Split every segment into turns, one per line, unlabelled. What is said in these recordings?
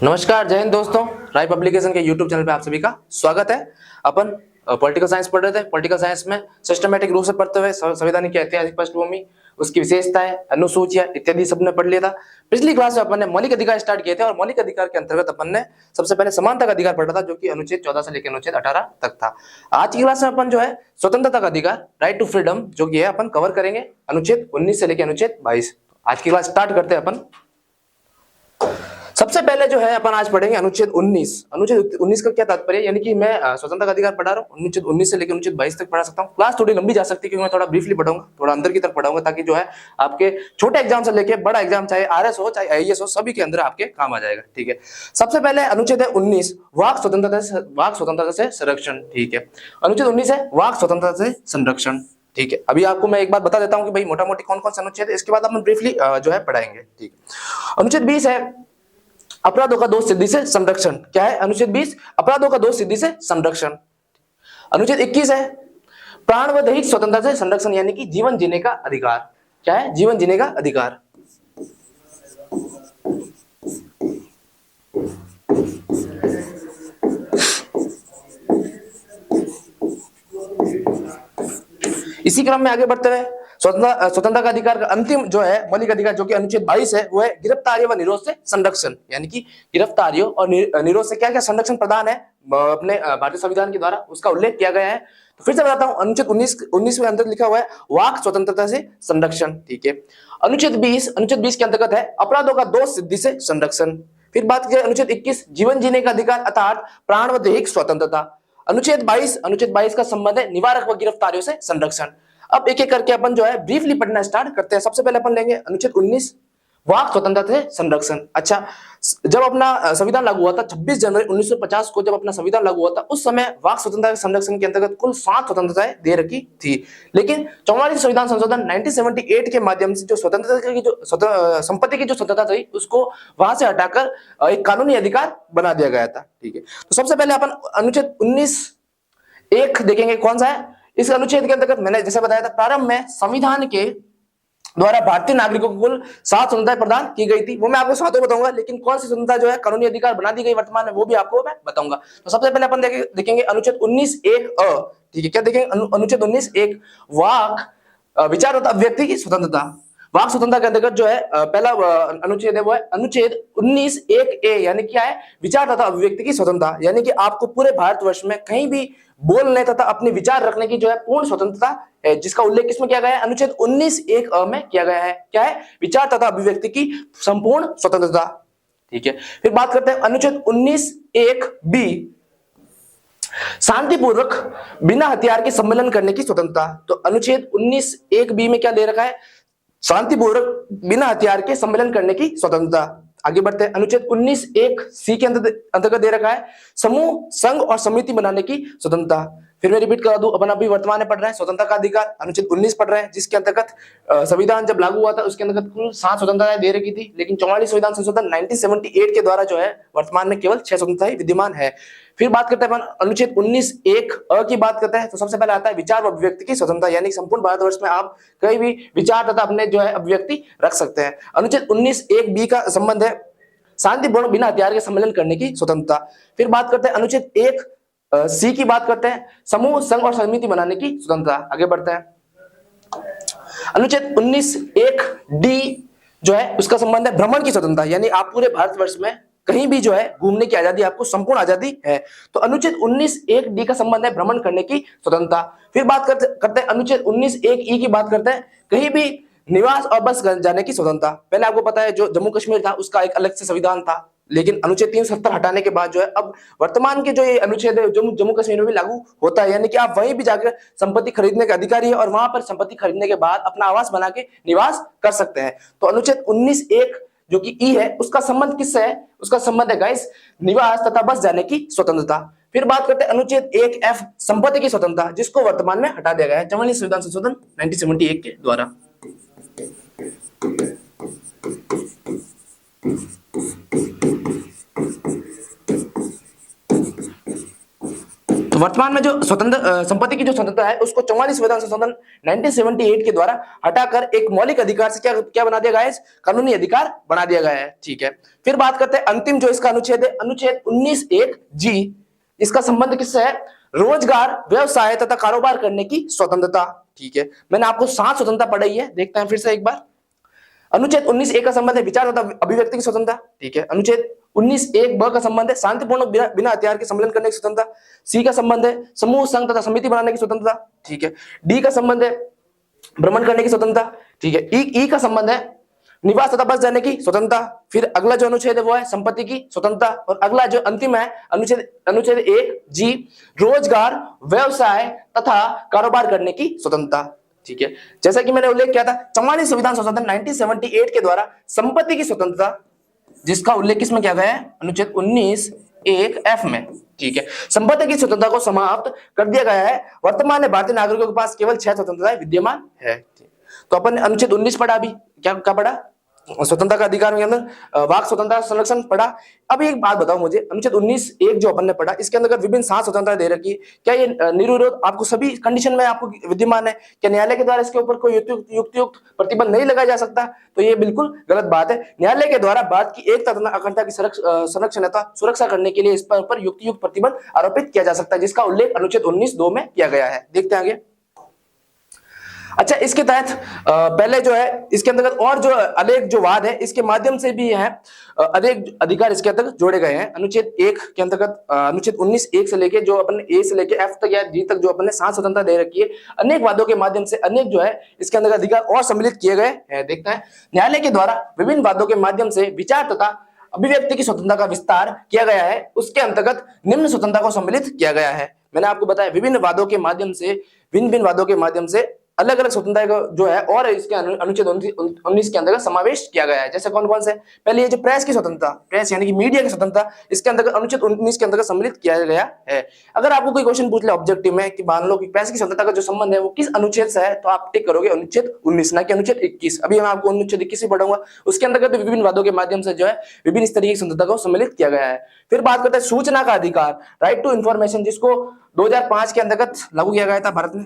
नमस्कार, जय हिंद दोस्तों। राय पब्लिकेशन के यूट्यूब चैनल पे आप सभी का स्वागत है। अपन पॉलिटिकल साइंस पढ़ रहे थे। पॉलिटिकल साइंस में सिस्टमैटिक रूप से पढ़ते हुए संविधान की ऐतिहासिक पृष्ठभूमि, उसकी विशेषताएं, अनुसूचियां इत्यादि सबने पढ़ लिया था। पिछली क्लास में अपन ने मौलिक अधिकार स्टार्ट किए थे और मौलिक अधिकार के अंतर्गत अपन ने सबसे पहले समानता का अधिकार पढ़ा था, जो कि अनुच्छेद 14 से लेकर अनुच्छेद 18 तक था। आज की क्लास में अपन जो है स्वतंत्रता का अधिकार, राइट टू फ्रीडम, जो कि है अपन कवर करेंगे अनुच्छेद 19 से लेकर अनुच्छेद 22। आज की क्लास स्टार्ट करते हैं अपन। सबसे पहले जो है अपन आज पढ़ेंगे अनुच्छेद 19। अनुच्छेद 19 का क्या तात्पर्य, यानी कि मैं स्वतंत्रता का अधिकार पढ़ा रहा हूँ, अनुच्छेद 19 से लेकर अनुच्छेद 22 तक पढ़ा सकता हूँ। क्लास थोड़ी लंबी जा सकती है क्योंकि मैं थोड़ा ब्रीफली पढ़ाऊंगा, थोड़ा अंदर की तरफ पढ़ाऊंगा, ताकि जो है आपके छोटे एग्जाम से लेकर बड़ा एग्जाम, चाहे आरएस हो चाहे आईएएस हो, सभी के अंदर आपके काम आ जाएगा। ठीक है, सबसे पहले अनुच्छेद है 19, वाक स्वतंत्रता से संरक्षण। ठीक है, अनुच्छेद 19 है वाक स्वतंत्रता से संरक्षण। ठीक है, अभी आपको मैं एक बात बता देता हूं कि भाई मोटा मोटी कौन कौन से अनुच्छेद है, इसके बाद अपन ब्रीफली जो है पढ़ाएंगे। ठीक है, अनुच्छेद 20 है अपराधों का दोष सिद्धि से संरक्षण। क्या है अनुच्छेद 20? अपराधों का दोष सिद्धि से संरक्षण। अनुच्छेद 21 है प्राण व दैहिक स्वतंत्रता से संरक्षण, यानी कि जीवन जीने का अधिकार। क्या है? जीवन जीने का अधिकार। इसी क्रम में आगे बढ़ते हुए स्वतंत्रता का अधिकार का अंतिम जो है मौलिक अधिकार, जो कि अनुच्छेद 22 है, वो है गिरफ्तारियों व निरोध से संरक्षण। यानी कि गिरफ्तारियों और निरोध से क्या क्या संरक्षण प्रदान है अपने भारतीय संविधान के द्वारा, उसका उल्लेख किया गया है। तो फिर से बताता हूं, अनुच्छेद 19 में अंतर्गत लिखा हुआ है वाक स्वतंत्रता से संरक्षण। ठीक है, अनुच्छेद 20 के अंतर्गत है अपराधों का दोष सिद्धि से संरक्षण। फिर बात करें अनुच्छेद 21 जीवन जीने का अधिकार अर्थात प्राण व दैहिक स्वतंत्रता। अनुच्छेद 22 का संबंध है निवारक व गिरफ्तारियों से संरक्षण। अब एक एक करके अपन जो है ब्रीफली पढ़ना स्टार्ट करते हैं। सबसे पहले अपन लेंगे अनुच्छेद 19 वाक स्वतंत्रता से संरक्षण। अच्छा, जब अपना संविधान लागू हुआ था 26 जनवरी 1950 को, जब अपना संविधान लागू हुआ था, उस समय वाक स्वतंत्रता के संरक्षण के अंतर्गत कुल 7 स्वतंत्रताएं दे रखी थी। लेकिन 44 संविधान संशोधन 1978 के माध्यम से जो स्वतंत्रता की जो संपत्ति की जो स्वतंत्रता थी, उसको वहां से हटाकर एक कानूनी अधिकार बना दिया गया था। ठीक है, तो सबसे पहले अपन अनुच्छेद 19(1) देखेंगे कौन सा है। इस अनुच्छेद के अंतर्गत मैंने जैसे बताया था प्रारंभ में संविधान के द्वारा भारतीय नागरिकों को कुल 7 स्वतंत्रताएं प्रदान की गई थी। वो मैं आपको सातों बताऊंगा, लेकिन कौन सी स्वतंत्रता जो है कानूनी अधिकार बना दी गई वर्तमान में, वो भी आपको मैं बताऊंगा। तो सबसे पहले अपन देखेंगे अनुच्छेद 19(1)(अ). ठीक है, क्या देखेंगे? अनुच्छेद 19(1) वाक विचार तथा अभिव्यक्ति की स्वतंत्रता। वाक स्वतंत्रता के अंतर्गत जो है पहला अनुच्छेद है वो है अनुच्छेद 19(1)(ए), यानी क्या है? विचार तथा अभिव्यक्ति की स्वतंत्रता। यानी कि आपको पूरे भारतवर्ष में कहीं भी बोलने तथा अपने विचार रखने की जो है पूर्ण स्वतंत्रता है, जिसका उल्लेख किसमें किया गया है? अनुच्छेद 19(1)(अ) में किया गया है। क्या है? विचार तथा अभिव्यक्ति की संपूर्ण स्वतंत्रता। ठीक है, फिर बात करते हैं अनुच्छेद 19(1)(बी), शांतिपूर्वक बिना हथियार के सम्मेलन करने की स्वतंत्रता। तो अनुच्छेद 19(1)(बी) में क्या दे रखा है? शांतिपूर्वक बिना हथियार के सम्मेलन करने की स्वतंत्रता। आगे बढ़ते हैं, अनुच्छेद 19(1)(सी) के अंतर्गत दे रखा है समूह, संघ और समिति बनाने की स्वतंत्रता। फिर मैं रिपीट करा दूं, अपन अभी वर्तमान में पढ़ रहे हैं स्वतंत्रता का अधिकार, अनुच्छेद 19 पढ़ रहे हैं, जिसके अंतर्गत संविधान जब लागू हुआ था उसके अंतर्गत कुल 7 स्वतंत्रताएं दे रखी थी। लेकिन 44 संविधान संशोधन 1978 के द्वारा जो है वर्तमान में केवल 6 स्वतंत्रताएं विद्यमान है। फिर बात करते हैं अपन अनुच्छेद 19(1)(अ) की बात करते हैं। तो सबसे पहले आता है विचार व अभिव्यक्ति की स्वतंत्रता, यानी संपूर्ण भारतवर्ष में आप कहीं भी विचार तथा अपने जो है अभिव्यक्ति रख सकते हैं। अनुच्छेद 19(1)(बी) का संबंध है शांतिपूर्ण बिना हथियार के सम्मेलन करने की स्वतंत्रता। फिर बात करते हैं अनुच्छेद 1(सी) की बात करते हैं समूह, संघ और समिति बनाने की स्वतंत्रता। आगे बढ़ते हैं, अनुच्छेद 19(1)(डी) जो है उसका संबंध है भ्रमण की स्वतंत्रता, यानी आप पूरे भारतवर्ष में कहीं भी जो है घूमने की आजादी, आपको संपूर्ण आजादी है। तो अनुच्छेद 19(1)(डी) का संबंध है भ्रमण करने की स्वतंत्रता। फिर बात करते हैं अनुच्छेद 19(1)(ई) की बात करते हैं कहीं भी निवास और बस जाने की स्वतंत्रता। पहले आपको पता है जो जम्मू कश्मीर था उसका एक अलग से संविधान था, लेकिन अनुच्छेद 370 हटाने के बाद जो है अब वर्तमान के जो ये अनुच्छेद है जम्मू कश्मीर में भी लागू होता है, यानी कि आप वहीं भी जाकर संपत्ति खरीदने के अधिकारी है और वहां पर संपत्ति खरीदने के बाद अपना आवास बना के निवास कर सकते हैं। तो अनुच्छेद 19(1) जो कि ई है, उसका संबंध किससे है? उसका संबंध है गाइस निवास तथा बस जाने की स्वतंत्रता। फिर बात करते हैं अनुच्छेद 1(f) संपत्ति की स्वतंत्रता, जिसको वर्तमान में हटा दिया गया है 44 संविधान संशोधन 1978 के द्वारा। वर्तमान में जो स्वतंत्र संपत्ति की जो स्वतंत्रता है उसको 44 संविधान संशोधन 1978 के द्वारा हटाकर एक मौलिक अधिकार से क्या क्या बना दिया गया है, कानूनी अधिकार बना दिया गया है। ठीक है, फिर बात करते हैं अंतिम जो इसका अनुच्छेद है, अनुच्छेद 19(1)(g), इसका संबंध किससे है? रोजगार, व्यवसाय तथा कारोबार करने की स्वतंत्रता। ठीक है, मैंने आपको 7 स्वतंत्रता पढ़ाई है, देखते हैं फिर से एक बार। अनुच्छेद 19(1) का संबंध है विचार तथा अभिव्यक्ति की स्वतंत्रता। ठीक है, अनुच्छेद 19(1)(ब) का संबंध है शांतिपूर्ण बिना हथियार के सम्मेलन करने की स्वतंत्रता। सी का संबंध है समूह, संघ तथा समिति बनाने की स्वतंत्रता। ठीक है, डी का संबंध है भ्रमण करने की स्वतंत्रता। ठीक है, ई का संबंध है निवास तथा बस जाने की स्वतंत्रता। फिर अगला जो अनुच्छेद है वो है संपत्ति की स्वतंत्रता, और अगला जो अंतिम है अनुच्छेद 1(g), रोजगार, व्यवसाय तथा कारोबार करने की स्वतंत्रता। ठीक है, जैसा कि मैंने उल्लेख किया था 44 संविधान संशोधन 1978 के द्वारा संपत्ति की स्वतंत्रता, जिसका उल्लेख किसमें किया गया है? अनुच्छेद 19(1)(f) में। ठीक है, संपत्ति की स्वतंत्रता को समाप्त कर दिया गया है। वर्तमान में भारतीय नागरिकों के पास केवल 6 स्वतंत्रताएं विद्यमान है। तो अपन ने अनुच्छेद 19 पढ़ा, अभी क्या क्या पढ़ा? स्वतंत्रता का अधिकार के अंदर वाक स्वतंत्रता संरक्षण पढ़ा। अब एक बात बताओ मुझे, अनुच्छेद 19(1) जो अपन ने पढ़ा, इसके अंदर विभिन्न 7 स्वतंत्रता दे रखी है, क्या ये निर्विरोध आपको सभी कंडीशन में आपको विद्यमान है? क्या न्यायालय के द्वारा इसके ऊपर कोई युक्तियुक्त प्रतिबंध नहीं लगाया जा सकता? तो ये बिल्कुल गलत बात है। न्यायालय के द्वारा भारत की एकता तथा अखंडता की संरक्षण तथा सुरक्षा करने के लिए इस पर युक्तियुक्त प्रतिबंध आरोपित किया जा सकता है, जिसका उल्लेख अनुच्छेद 19(2) में किया गया है। देखते हैं आगे। अच्छा, इसके तहत पहले जो है इसके अंतर्गत और जो अनेक जो वाद है इसके माध्यम से भी है अनेक अधिकार इसके अंतर्गत जोड़े गए हैं। अनुच्छेद 1 के अंतर्गत अनुच्छेद 19(1) से लेके जो अपन ए से लेके एफ तक या जी तक जो अपन ने 7 स्वतंत्रता दे रखी है, अनेक वादों के माध्यम से अनेक जो है इसके अंतर्गत अधिकार और सम्मिलित किए गए हैं। देखते हैं, न्यायालय के द्वारा विभिन्न वादों के माध्यम से विचार तथा अभिव्यक्ति की स्वतंत्रता का विस्तार किया गया है। उसके अंतर्गत निम्न स्वतंत्रता को सम्मिलित किया गया है। मैंने आपको बताया विभिन्न वादों के माध्यम से, भिन्न वादों के माध्यम से अलग अलग स्वतंत्रता का जो है और इसके अनुच्छेद 19 के अंतर्गत समावेश किया गया है। जैसे कौन कौन से? पहले ये जो प्रेस की स्वतंत्रता, प्रेस यानी कि मीडिया की स्वतंत्रता, इसके अंतर्गत अनुच्छेद 19 के अंतर्गत सम्मिलित किया गया है। अगर आपको कोई क्वेश्चन पूछ ले ऑब्जेक्टिव में कि मान लो कि प्रेस की स्वतंत्रता का जो संबंध है वो किस अनुच्छेद से है, तो आप टिक करोगे अनुच्छेद 19, ना कि अनुच्छेद 21। अभी मैं आपको अनुच्छेद 21 ही पढ़ूंगा, उसके अंतर्गत विभिन्न वादों के माध्यम से जो है विभिन्न इस तरीके की स्वतंत्रता को सम्मिलित किया गया है। फिर बात करते हैं सूचना का अधिकार, राइट टू इंफॉर्मेशन, जिसको 2005 के अंतर्गत लागू किया गया था भारत में।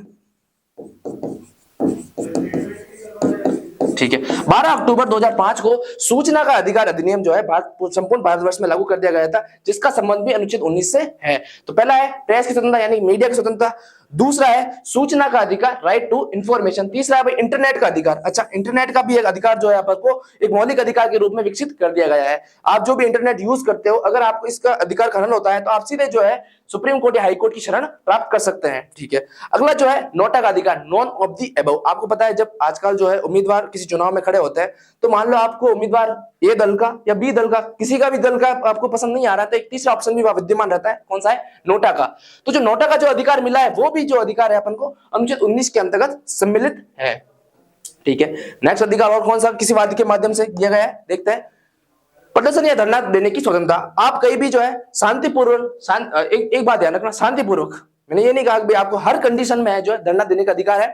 ठीक है, 12 अक्टूबर 2005 को सूचना का अधिकार अधिनियम जो है संपूर्ण भारतवर्ष में लागू कर दिया गया था, जिसका संबंध भी अनुच्छेद 19 से है। तो पहला है प्रेस की स्वतंत्रता यानी मीडिया की स्वतंत्रता, दूसरा है सूचना का अधिकार, राइट टू इंफॉर्मेशन, तीसरा है भाई इंटरनेट का अधिकार। अच्छा, इंटरनेट का भी एक अधिकार जो है आपको एक मौलिक अधिकार के रूप में विकसित कर दिया गया है। आप जो भी इंटरनेट यूज करते हो, अगर आपको इसका अधिकार खनन होता है तो आप सीधे जो है सुप्रीम कोर्ट या हाई कोर्ट की शरण प्राप्त कर सकते हैं। ठीक है, अगला जो है नोटा का अधिकार, नॉन ऑफ दी अबव। आपको पता है जब आजकल जो है उम्मीदवार किसी चुनाव में खड़े होते हैं, तो मान लो आपको उम्मीदवार ए दल का या बी दल का, किसी का भी दल का आपको पसंद नहीं आ रहा, तो एक तीसरा ऑप्शन भी वहां विद्यमान रहता है, कौन सा है? नोटा का। तो जो नोटा का जो अधिकार मिला है वो भी जो अधिकार है अपन को अनुच्छेद 19 के अंतर्गत सम्मिलित है। ठीक है, नेक्स्ट अधिकार और कौन सा किसी वाद के माध्यम से दिया गया है, देखते हैं। प्रदर्शन या धरना देने की स्वतंत्रता, आप कहीं भी जो है शांतिपूर्वक, एक बात ध्यान रखना, शांतिपूर्वक, मैंने ये नहीं कहा कि आपको हर कंडीशन में है जो है धरना देने का अधिकार है।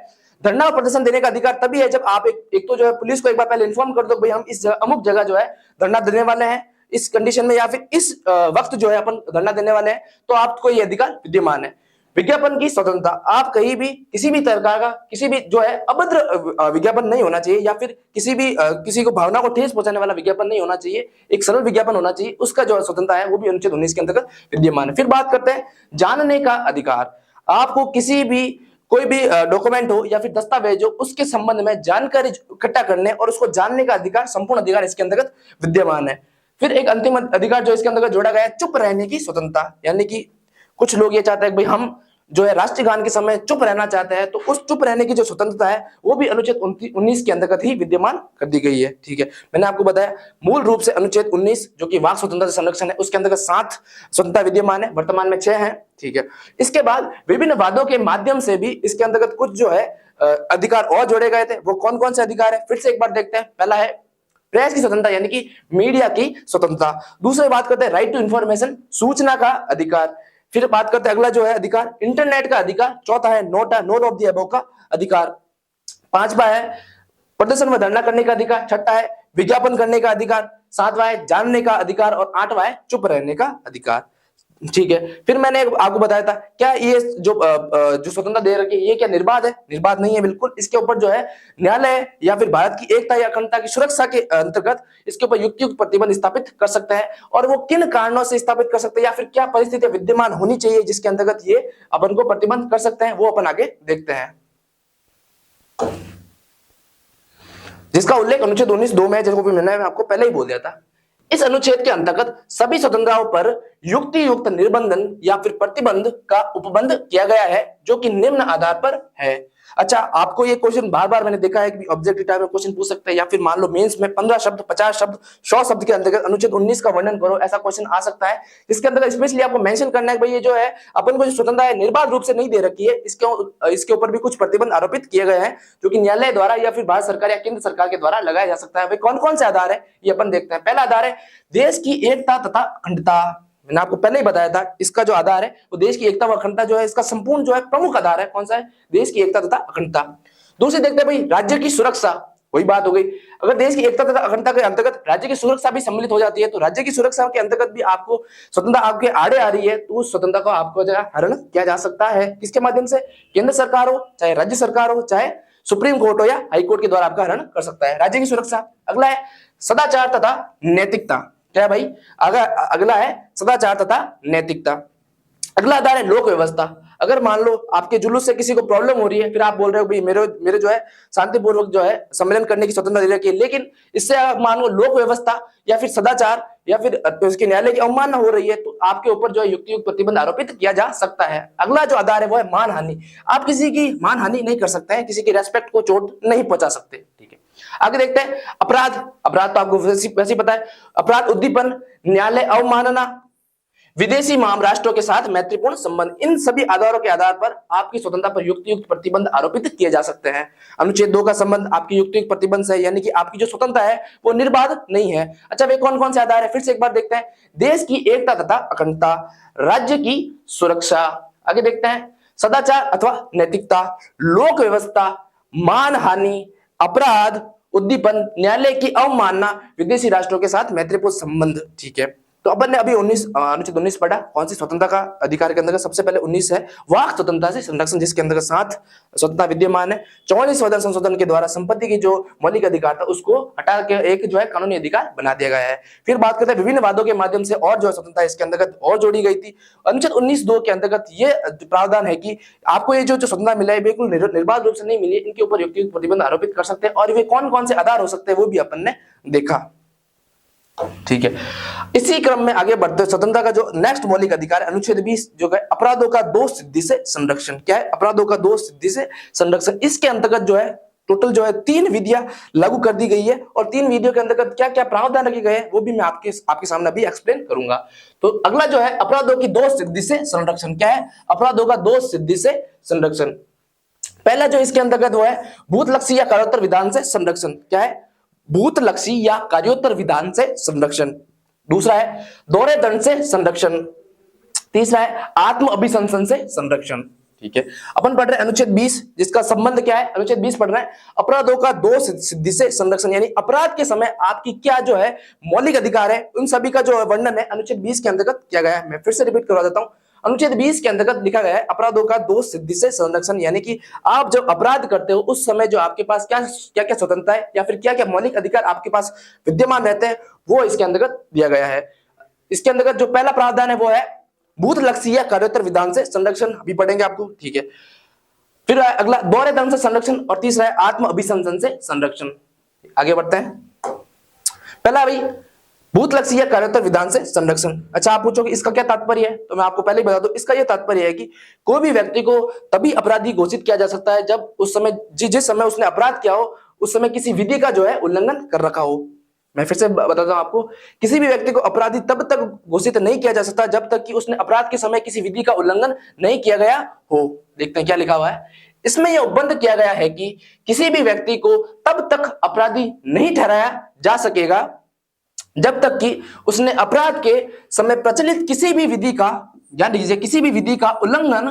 धरना और प्रदर्शन देने का अधिकार तभी है जब आप एक तो जो है पुलिस को एक बार पहले इन्फॉर्म कर दो भाई हम इस अमुक जगह जो है धरना देने वाले हैं इस कंडीशन में, या फिर इस वक्त जो है अपन धरना देने वाले हैं, तो आपको ये अधिकार विद्यमान है। विज्ञापन की स्वतंत्रता, आप कहीं भी किसी भी तरह का किसी भी जो है अभद्र विज्ञापन नहीं होना चाहिए, या फिर किसी को भावना को ठेस पहुंचाने वाला विज्ञापन नहीं होना चाहिए, एक सरल विज्ञापन होना चाहिए, उसका जो स्वतंत्रता है वो भी अनुच्छेद 19 के अंतर्गत विद्यमान है। फिर बात करते हैं जानने का अधिकार, आपको किसी भी कोई भी डॉक्यूमेंट हो या फिर दस्तावेज हो उसके संबंध में जानकारी इकट्ठा करने और उसको जानने का अधिकार, संपूर्ण अधिकार इसके अंतर्गत विद्यमान है। फिर एक अंतिम अधिकार जो इसके अंतर्गत जोड़ा गया है चुप रहने की स्वतंत्रता, यानी कि कुछ लोग ये चाहते हैं कि भाई हम जो है राष्ट्रीय गान के समय चुप रहना चाहते हैं, तो उस चुप रहने की जो स्वतंत्रता है वो भी अनुच्छेद 19 के अंतर्गत ही विद्यमान कर दी गई है। ठीक है, मैंने आपको बताया मूल रूप से अनुच्छेद 19 जो कि वाक स्वतंत्रता संरक्षण है उसके अंतर्गत 7 स्वतंत्रता विद्यमान है, वर्तमान में 6 है। ठीक है, इसके बाद विभिन्न वादों के माध्यम से भी इसके अंतर्गत कुछ जो है अधिकार और जोड़े गए थे। वो कौन कौन से अधिकार है फिर से एक बार देखते हैं। पहला है प्रेस की स्वतंत्रता यानी कि मीडिया की स्वतंत्रता, दूसरी बात करते हैं राइट टू इंफॉर्मेशन, सूचना का अधिकार, फिर बात करते हैं अगला जो है अधिकार इंटरनेट का अधिकार, चौथा है नोन ऑफ द अबव का अधिकार, पांचवा है प्रदर्शन व धरना करने का अधिकार, छठा है विज्ञापन करने का अधिकार, सातवां है जानने का अधिकार और आठवां है चुप रहने का अधिकार। ठीक है। फिर मैंने आपको बताया था, क्या ये जो स्वतंत्रता दे रखी है ये क्या निर्बाध है? निर्बाध नहीं है बिल्कुल। इसके ऊपर जो है न्यायालय या फिर भारत की एकता या अखंडता की सुरक्षा के अंतर्गत इसके ऊपर युक्तियुक्त प्रतिबंध स्थापित कर सकता है। और वो किन कारणों से स्थापित कर सकते हैं या फिर क्या परिस्थितियां विद्यमान होनी चाहिए जिसके अंतर्गत ये अपन को प्रतिबंध कर सकते हैं, वो अपन आगे देखते हैं। जिसका उल्लेख अनुच्छेद 19(2) में है, जिसको भी मैंने आपको पहले ही बोल दिया था। इस अनुच्छेद के अंतर्गत सभी स्वतंत्रताओं पर युक्ति युक्त निर्बंधन या फिर प्रतिबंध का उपबंध किया गया है, जो कि निम्न आधार पर है। अच्छा, आपको ये क्वेश्चन बार बार मैंने देखा है कि ऑब्जेक्टिव टाइप में क्वेश्चन पूछ सकते हैं, या फिर मान लो मेंस में 15 शब्द, 50 शब्द, 100 शब्द के अंतर्गत अनुच्छेद 19 का वर्णन करो, ऐसा क्वेश्चन आ सकता है। इसके अंतर्गत स्पेशली आपको मेंशन करना है कि भाई ये जो है अपन को जो स्वतंत्रता है निर्बाध रूप से नहीं दे रखी है, इसके ऊपर भी कुछ प्रतिबंध आरोपित किए गए हैं, जो कि न्यायालय द्वारा या फिर भारत सरकार या केंद्र सरकार के द्वारा लगाया जा सकता है। भाई कौन कौन से आधार है ये अपन देखते हैं। पहला आधार है देश की एकता तथा अखंडता। मैंने आपको पहले ही बताया था, इसका जो आधार है वो देश की एकता व अखंडता जो है, इसका संपूर्ण जो है प्रमुख आधार है। कौन सा है? देश की एकता तथा अखंडता। दूसरे देखते हैं भाई राज्य की सुरक्षा। वही बात हो गई, अगर देश की एकता तथा अखंडता के अंतर्गत राज्य की सुरक्षा भी सम्मिलित हो जाती है, तो राज्य की सुरक्षा के अंतर्गत भी आपको स्वतंत्रता आपके आड़े आ रही है, तो उस स्वतंत्रता को आपको जो है हरण किया जा सकता है। किसके माध्यम से? केंद्र सरकार हो, चाहे राज्य सरकार हो, चाहे सुप्रीम कोर्ट हो या हाई कोर्ट के द्वारा आपका हरण कर सकता है। राज्य की सुरक्षा। अगला है सदाचार तथा नैतिकता। क्या है भाई? अगला है सदाचार तथा नैतिकता। अगला आधार है लोक व्यवस्था। अगर मान लो आपके जुलूस से किसी को प्रॉब्लम हो रही है, फिर आप बोल रहे हो भाई मेरे जो है शांतिपूर्वक जो है सम्मेलन करने की स्वतंत्रता दे रखी है, लेकिन इससे आप मान लो लोक व्यवस्था या फिर सदाचार या फिर उसके न्यायालय की अवमानना हो रही है, तो आपके ऊपर जो है युक्तियुक्त प्रतिबंध आरोपित किया जा सकता है। अगला जो आधार है वो है मानहानि। आप किसी की मानहानि नहीं कर सकते हैं, किसी की रेस्पेक्ट को चोट नहीं पहुंचा सकते। ठीक है, आगे देखते हैं अपराध। अपराध तो आपको वैसे ही पता है। अपराध उद्दीपन, न्यायालय अवमानना, विदेशी महाम राष्ट्रों के साथ मैत्रीपूर्ण संबंध, इन सभी आधारों के आधार पर आपकी स्वतंत्रता पर युक्तियुक्त प्रतिबंध आरोपित किए जा सकते हैं। अनुच्छेद 2 का संबंध आपकी युक्तियुक्त प्रतिबंध से है, यानी कि आपकी जो स्वतंत्रता है वो निर्बाध नहीं है। अच्छा, वे कौन कौन से आधार है फिर से एक बार देखते हैं। देश की एकता तथा अखंडता, राज्य की सुरक्षा, आगे देखते हैं सदाचार अथवा नैतिकता, लोक व्यवस्था, मानहानि, अपराध उद्दीपन, न्यायालय की अवमानना, विदेशी राष्ट्रों के साथ मैत्रीपूर्ण संबंध। ठीक है, तो अपन ने अभी अनुच्छेद 19 पढ़ा। कौन सी स्वतंत्रता का अधिकार के अंतर्गत? सबसे पहले 19 है वाक स्वतंत्रता से संरक्षण, जिसके अंतर्गत 7 स्वतंत्रता विद्यमान है। 44वें संशोधन के द्वारा संपत्ति की जो मौलिक अधिकार था उसको हटा के एक जो है कानूनी अधिकार बना दिया गया है। फिर बात करते हैं विभिन्न वादों के माध्यम से और जो है स्वतंत्रता इसके अंतर्गत और जोड़ी गई थी। अनुच्छेद 19(2) के अंतर्गत ये प्रावधान है कि आपको ये जो स्वतंत्रता मिला है बिल्कुल निर्बाध रूप से नहीं मिली है, इनके ऊपर युक्तियुक्त प्रतिबंध आरोपित कर सकते हैं। और वे कौन कौन से आधार हो सकते हैं वो भी अपन ने देखा। ठीक है, इसी क्रम में आगे बढ़ते स्वतंत्रता का जो नेक्स्ट मौलिक अधिकार है अनुच्छेद 20, जो है अपराधों का दोष सिद्धि से संरक्षण। क्या है? अपराधों का दोष सिद्धि से संरक्षण। इसके अंतर्गत जो है टोटल जो है 3 विधियां लागू कर दी गई है, और 3 विधियों के अंतर्गत क्या क्या प्रावधान रखे गए हैं वो भी मैं आपके सामने अभी एक्सप्लेन करूंगा। तो अगला जो है अपराधों की दोष सिद्धि से संरक्षण। क्या है? अपराधों का दोष सिद्धि से संरक्षण। पहला जो इसके अंतर्गत वो है भूतलक्षी या कारोत्तर विधान से संरक्षण। क्या है? भूतलक्षी या कार्योत्तर विधान से संरक्षण। दूसरा है दोहरे दंड से संरक्षण। तीसरा है आत्म अभिशंसन से संरक्षण। ठीक है, अपन पढ़ रहे हैं अनुच्छेद 20, जिसका संबंध क्या है? अनुच्छेद 20 पढ़ रहे हैं अपराधों का दोष सिद्धि से संरक्षण, यानी अपराध के समय आपकी क्या जो है मौलिक अधिकार है, उन सभी का जो वर्णन है अनुच्छेद 20 के अंतर्गत किया गया है। मैं फिर से रिपीट करवा देता हूं। अनुच्छेद 20 के अंतर्गत लिखा गया है अपराधों का दोष सिद्धि से संरक्षण, यानी कि आप जब अपराध करते हो उस समय जो आपके पास क्या क्या स्वतंत्रता है या फिर क्या क्या मौलिक अधिकार आपके पास विद्यमान रहते हैं वो इसके अंतर्गत दिया गया है। इसके अंतर्गत जो पहला प्रावधान है वो है भूतलक्षी या कार्योत्तर विधान से संरक्षण, अभी पढ़ेंगे आपको। ठीक है, फिर अगला दोहरे दंड से संरक्षण, और तीसरा है आत्म अभिशंसन से संरक्षण। आगे बढ़ते हैं। पहला भाई भूतलक्षी या कार्योत्तर विधान से संरक्षण। अच्छा, आप पूछोगे इसका क्या तात्पर्य है, तो मैं आपको पहले ही बता दूं, इसका यह तात्पर्य है कि कोई भी व्यक्ति को तभी अपराधी घोषित किया जा सकता है जब उस समय जिस समय उसने अपराध किया हो उस समय किसी विधि का जो है उल्लंघन कर रखा हो। मैं फिर से बताता हूं आपको, किसी भी व्यक्ति को अपराधी तब तक घोषित नहीं किया जा सकता जब तक कि उसने अपराध के समय किसी विधि का उल्लंघन नहीं किया गया हो। देखते हैं क्या लिखा हुआ है इसमें। यह उपबंध किया गया है कि किसी भी व्यक्ति को तब तक अपराधी नहीं ठहराया जा सकेगा जब तक कि उसने अपराध के समय प्रचलित किसी भी विधि का, ध्यान दीजिए, किसी भी विधि का उल्लंघन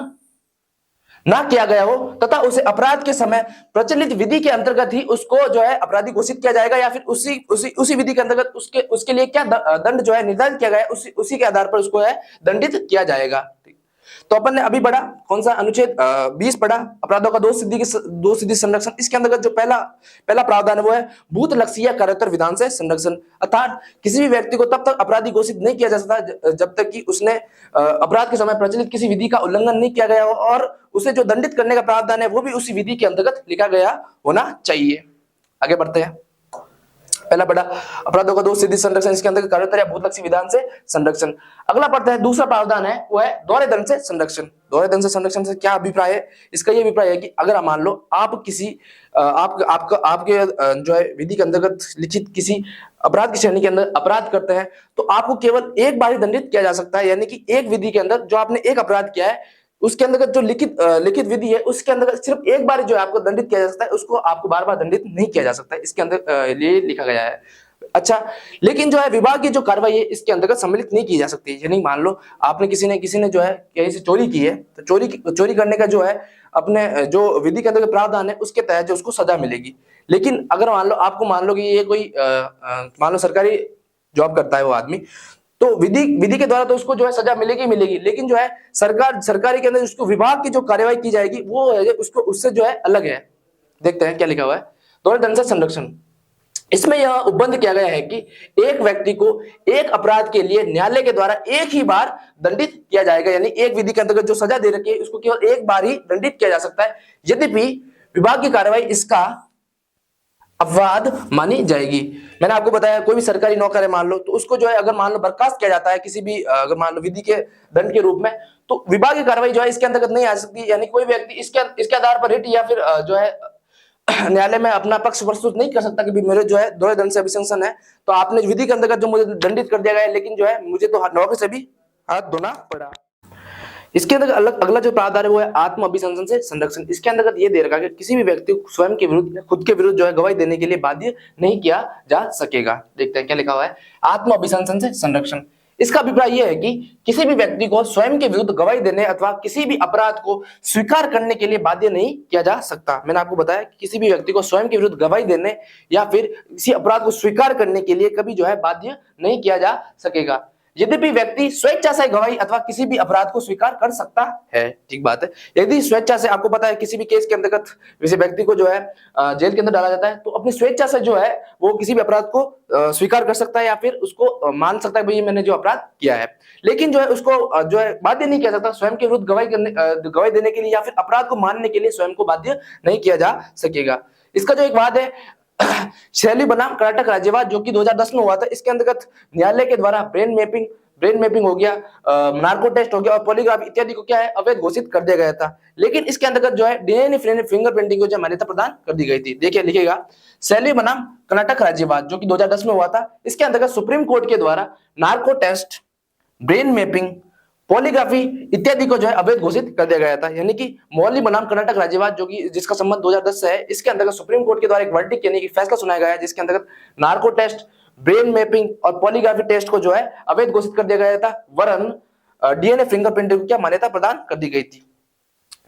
ना किया गया हो तथा उसे अपराध के समय प्रचलित विधि के अंतर्गत ही उसको जो है अपराधी घोषित किया जाएगा, या फिर उसी उसी उसी विधि के अंतर्गत उसके उसके लिए क्या दंड जो है निर्धारित किया गया है, उसी उसी के आधार पर उसको है दंडित किया जाएगा। तो अपन ने अभी पढ़ा कौन सा अनुच्छेद 20 पढ़ा, अपराधों का दो सिद्धि संरक्षण। इसके अंतर्गत जो पहला पहला प्रावधान है वो है भूत लक्षीय कार्योत्तर विधान से संरक्षण, अर्थात किसी भी व्यक्ति को तब तक अपराधी घोषित नहीं किया जा सकता जब तक कि उसने अपराध के समय प्रचलित किसी विधि का उल्लंघन नहीं किया गया हो, और उसे जो दंडित करने का प्रावधान है वो भी उसी विधि के अंतर्गत लिखा गया होना चाहिए। आगे बढ़ते हैं। पहला पढ़ा अपराधों का दो सिद्धि संरक्षण, इसके अंतर्गत कार्योत्तर या भूतलक्षी विधान से संरक्षण। अगला पढ़ते हैं दूसरा प्रावधान है वो है दोहरे दंड से संरक्षण। दोहरे दंड से संरक्षण से क्या अभिप्राय है? इसका ये अभिप्राय है कि अगर मान लो आप किसी आपके जो है विधि के अंतर्गत लिखित किसी अपराध की श्रेणी के अंदर अपराध करते हैं तो आपको केवल एक बार ही दंडित किया जा सकता है, यानी कि एक विधि के अंदर जो आपने एक अपराध किया है उसके अंतर्गत जो लिखित विधि है उसके अंतर्गत सिर्फ एक बार जो है आपको दंडित किया जा सकता है, उसको आपको बार बार दंडित नहीं किया जा सकता है, इसके अंदर लिए लिखा गया है। अच्छा, लेकिन जो है विभाग की जो कार्रवाई है इसके अंतर्गत सम्मिलित नहीं की जा सकती। यानी मान लो आपने किसी ने जो है कहीं से चोरी की है तो चोरी करने का जो है अपने जो विधि के अंतर्गत प्रावधान है उसके तहत जो उसको सजा मिलेगी। लेकिन अगर मान लो कि ये कोई मान लो सरकारी जॉब करता है वो आदमी, तो विधि के द्वारा तो उसको जो है सजा मिलेगी, लेकिन जो है सरकारी के अंदर उसको विभाग की जो कार्यवाही की जाएगी वो है उसको उससे जो है अलग है। देखते हैं क्या लिखा हुआ है दोहरे दंड से संरक्षण। इसमें यह उपबंध किया गया है कि एक व्यक्ति को एक अपराध के लिए न्यायालय के द्वारा एक ही बार दंडित किया जाएगा, यानी एक विधि के अंतर्गत जो सजा दे रखी है उसको केवल एक बार ही दंडित किया जा सकता है, यद्यपि विभाग की कार्रवाई इसका अपवाद मानी जाएगी। मैंने आपको बताया कोई भी सरकारी नौकर है मान लो, तो उसको जो है अगर मान लो बर्खास्त किया जाता है किसी भी अगर मान लो विधि के दंड के रूप में, तो विभाग की कार्रवाई जो है इसके अंतर्गत नहीं आ सकती। यानी कोई व्यक्ति इसके आधार पर रिट या फिर जो है न्यायालय में अपना पक्ष प्रस्तुत नहीं कर सकता कि मेरे जो है दोहरे दंड से अभिशंसन है, तो आपने विधि के अंतर्गत जो मुझे दंडित कर दिया गया है, लेकिन जो है मुझे तो नौकरी से भी हाथ धोना पड़ा। इसके अंतर्गत अगला जो प्रावधान है वो है आत्म अभिशंसन से संरक्षण। इसके अंतर्गत ये दे रखा है कि किसी भी व्यक्ति को स्वयं के विरुद्ध या खुद के विरुद्ध जो है गवाही देने के लिए बाध्य नहीं किया जा सकेगा। देखते हैं क्या लिखा हुआ है आत्म अभिशंसन से संरक्षण। इसका अभिप्राय यह है कि किसी भी व्यक्ति को स्वयं के विरुद्ध गवाही देने अथवा किसी भी अपराध को स्वीकार करने के लिए बाध्य नहीं किया जा सकता। मैंने आपको बताया कि किसी भी व्यक्ति को स्वयं के विरुद्ध गवाही देने या फिर किसी अपराध को स्वीकार करने के लिए कभी जो है बाध्य नहीं किया जा सकेगा, यद्यपि व्यक्ति स्वेच्छा से गवाही अथवा किसी भी अपराध को स्वीकार कर सकता है। ठीक बात है। यदि स्वेच्छा से, आपको पता है किसी भी केस के अंतर्गत किसी व्यक्ति को जो है जेल के अंदर डाला जाता है तो अपनी स्वेच्छा से जो है वो किसी भी अपराध को स्वीकार कर सकता है या फिर उसको मान सकता है भाई मैंने जो अपराध किया है, लेकिन जो है उसको जो है बाध्य नहीं किया जाता स्वयं के विरुद्ध गवाही देने के लिए या फिर अपराध को मानने के लिए स्वयं को बाध्य नहीं किया जा सकेगा। इसका जो एक वाद है शैली बनाम कर्नाटक राज्यवाद जो कि 2010 में हुआ था, इसके अंतर्गत न्यायालय के द्वारा ब्रेन मैपिंग हो गया, नार्को टेस्ट हो गया और पॉलीग्राफ इत्यादि को क्या है अवैध घोषित कर दिया गया था। लेकिन इसके अंतर्गत जो है डीएनए फिंगरप्रिंटिंग को जो मान्यता प्रदान कर दी गई थी। देखिए लिखेगा शैली बनाम कर्नाटक राज्यवाद जो कि 2010 में हुआ था, इसके अंतर्गत सुप्रीम कोर्ट के द्वारा narco test, brain mapping, polygraphy इत्यादि को जो है अवैध घोषित कर दिया गया था। यानी कि मौली बनाम कर्नाटक राज्यवाद जो कि जिसका संबंध 2010 से है, इसके अंतर्गत सुप्रीम कोर्ट के द्वारा एक वर्डिक्ट यानी कि फैसला सुनाया गया है जिसके अंतर्गत नार्को टेस्ट, ब्रेन मैपिंग और पॉलीग्राफी टेस्ट को जो है अवैध घोषित कर दिया गया था, वरन डीएनए फिंगरप्रिंटिंग को क्या मान्यता प्रदान कर दी गई थी।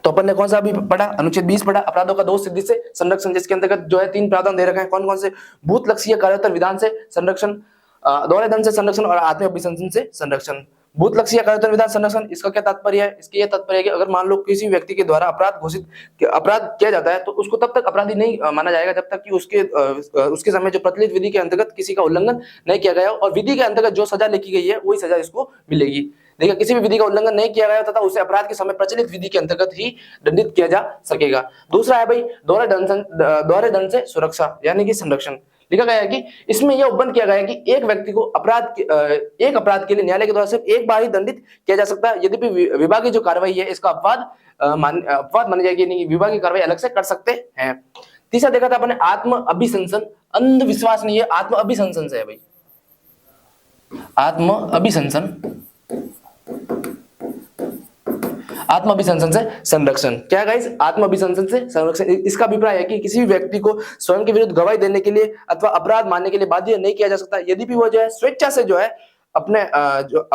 तो अपन ने कौन सा अभी पढ़ा अनुच्छेद 20 पढ़ा अपराधों का दोष सिद्धि से संरक्षण, जिसके अंतर्गत जो है 3 प्रावधान दे रखे हैं। कौन कौन से? भूत लक्षीय कार्योत्तर विधान से संरक्षण, दोहरे दंड से संरक्षण और आत्म अभिशंसन से संरक्षण। भूत लक्षीय कार्योत्तर विधान संरक्षण, इसका क्या तात्पर्य है? इसके यह तात्पर्य है कि अगर मान लो किसी व्यक्ति के द्वारा अपराध किया जाता है तो उसको तब तक अपराधी नहीं माना जाएगा जब तक कि उसके समय जो प्रचलित विधि के अंतर्गत किसी का उल्लंघन नहीं किया गया और विधि के अंतर्गत जो सजा लिखी गई है वही सजा इसको मिलेगी। देखिए किसी भी विधि का उल्लंघन नहीं किया गया तथा उसे अपराध के समय प्रचलित विधि के अंतर्गत ही दंडित किया जा सकेगा। दूसरा है भाई दोहरे दंड से सुरक्षा यानी कि संरक्षण। लिखा गया है कि इसमें यह उपबंध किया गया है कि एक व्यक्ति को एक अपराध के लिए न्यायालय के द्वारा सिर्फ एक बार ही दंडित किया जा सकता है, यद्यपि विभागीय जो कार्रवाई है इसका अपवाद मानी जाएगी, नहीं विभागीय कार्रवाई अलग से कर सकते हैं। तीसरा देखा था अपने आत्म अभिशंसन, अंधविश्वास नहीं है, आत्म अभिशंसन से है भाई, आत्म अभिशंसन से संरक्षण। क्या गाइस? आत्म अभिशंसन से संरक्षण। इसका अभिप्राय है कि किसी भी व्यक्ति को स्वयं के विरुद्ध गवाही देने के लिए अथवा अपराध मानने के लिए बाध्य नहीं किया जा सकता, यदि भी वो जो है स्वेच्छा से जो है अपने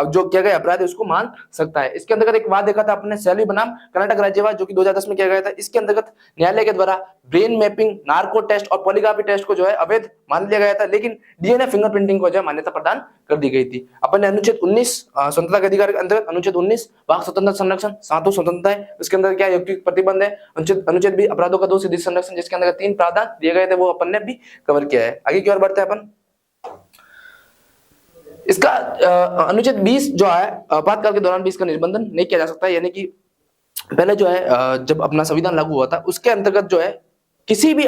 जो किया गया अपराध है उसको मान सकता है। इसके अंतर्गत एक बात देखा था अपने सैलरी बनाम कर्नाटक राज्यवाद जो कि 2010 में किया गया था। इसके अंतर्गत न्यायालय के द्वारा ब्रेन मैपिंग, नार्को टेस्ट और पॉलीग्राफी टेस्ट को जो है अवैध मान लिया गया था, लेकिन डीएनए फिंगरप्रिंटिंग को जो है मान्यता प्रदान कर दी गई थी। अपन ने अनुच्छेद 19 स्वतंत्रता के अधिकार के अंतर्गत अनुच्छेद 19 वाक स्वतंत्रता संरक्षण, सातों स्वतंत्रता है, उसके अंदर क्या यौक्तिक प्रतिबंध है, अनुच्छेद भी अपराधों का 2 सीधी संरक्षण जिसके अंदर 3 प्रावधान दिए गए थे वो अपन ने भी कवर किया है। आगे की ओर बढ़ते हैं अपन। इसका अनुच्छेद 20 जो है आपातकाल के दौरान भी इसका निर्बंधन नहीं किया जा सकता, यानी कि पहले जो है जब अपना संविधान लागू हुआ था उसके अंतर्गत जो है किसी भी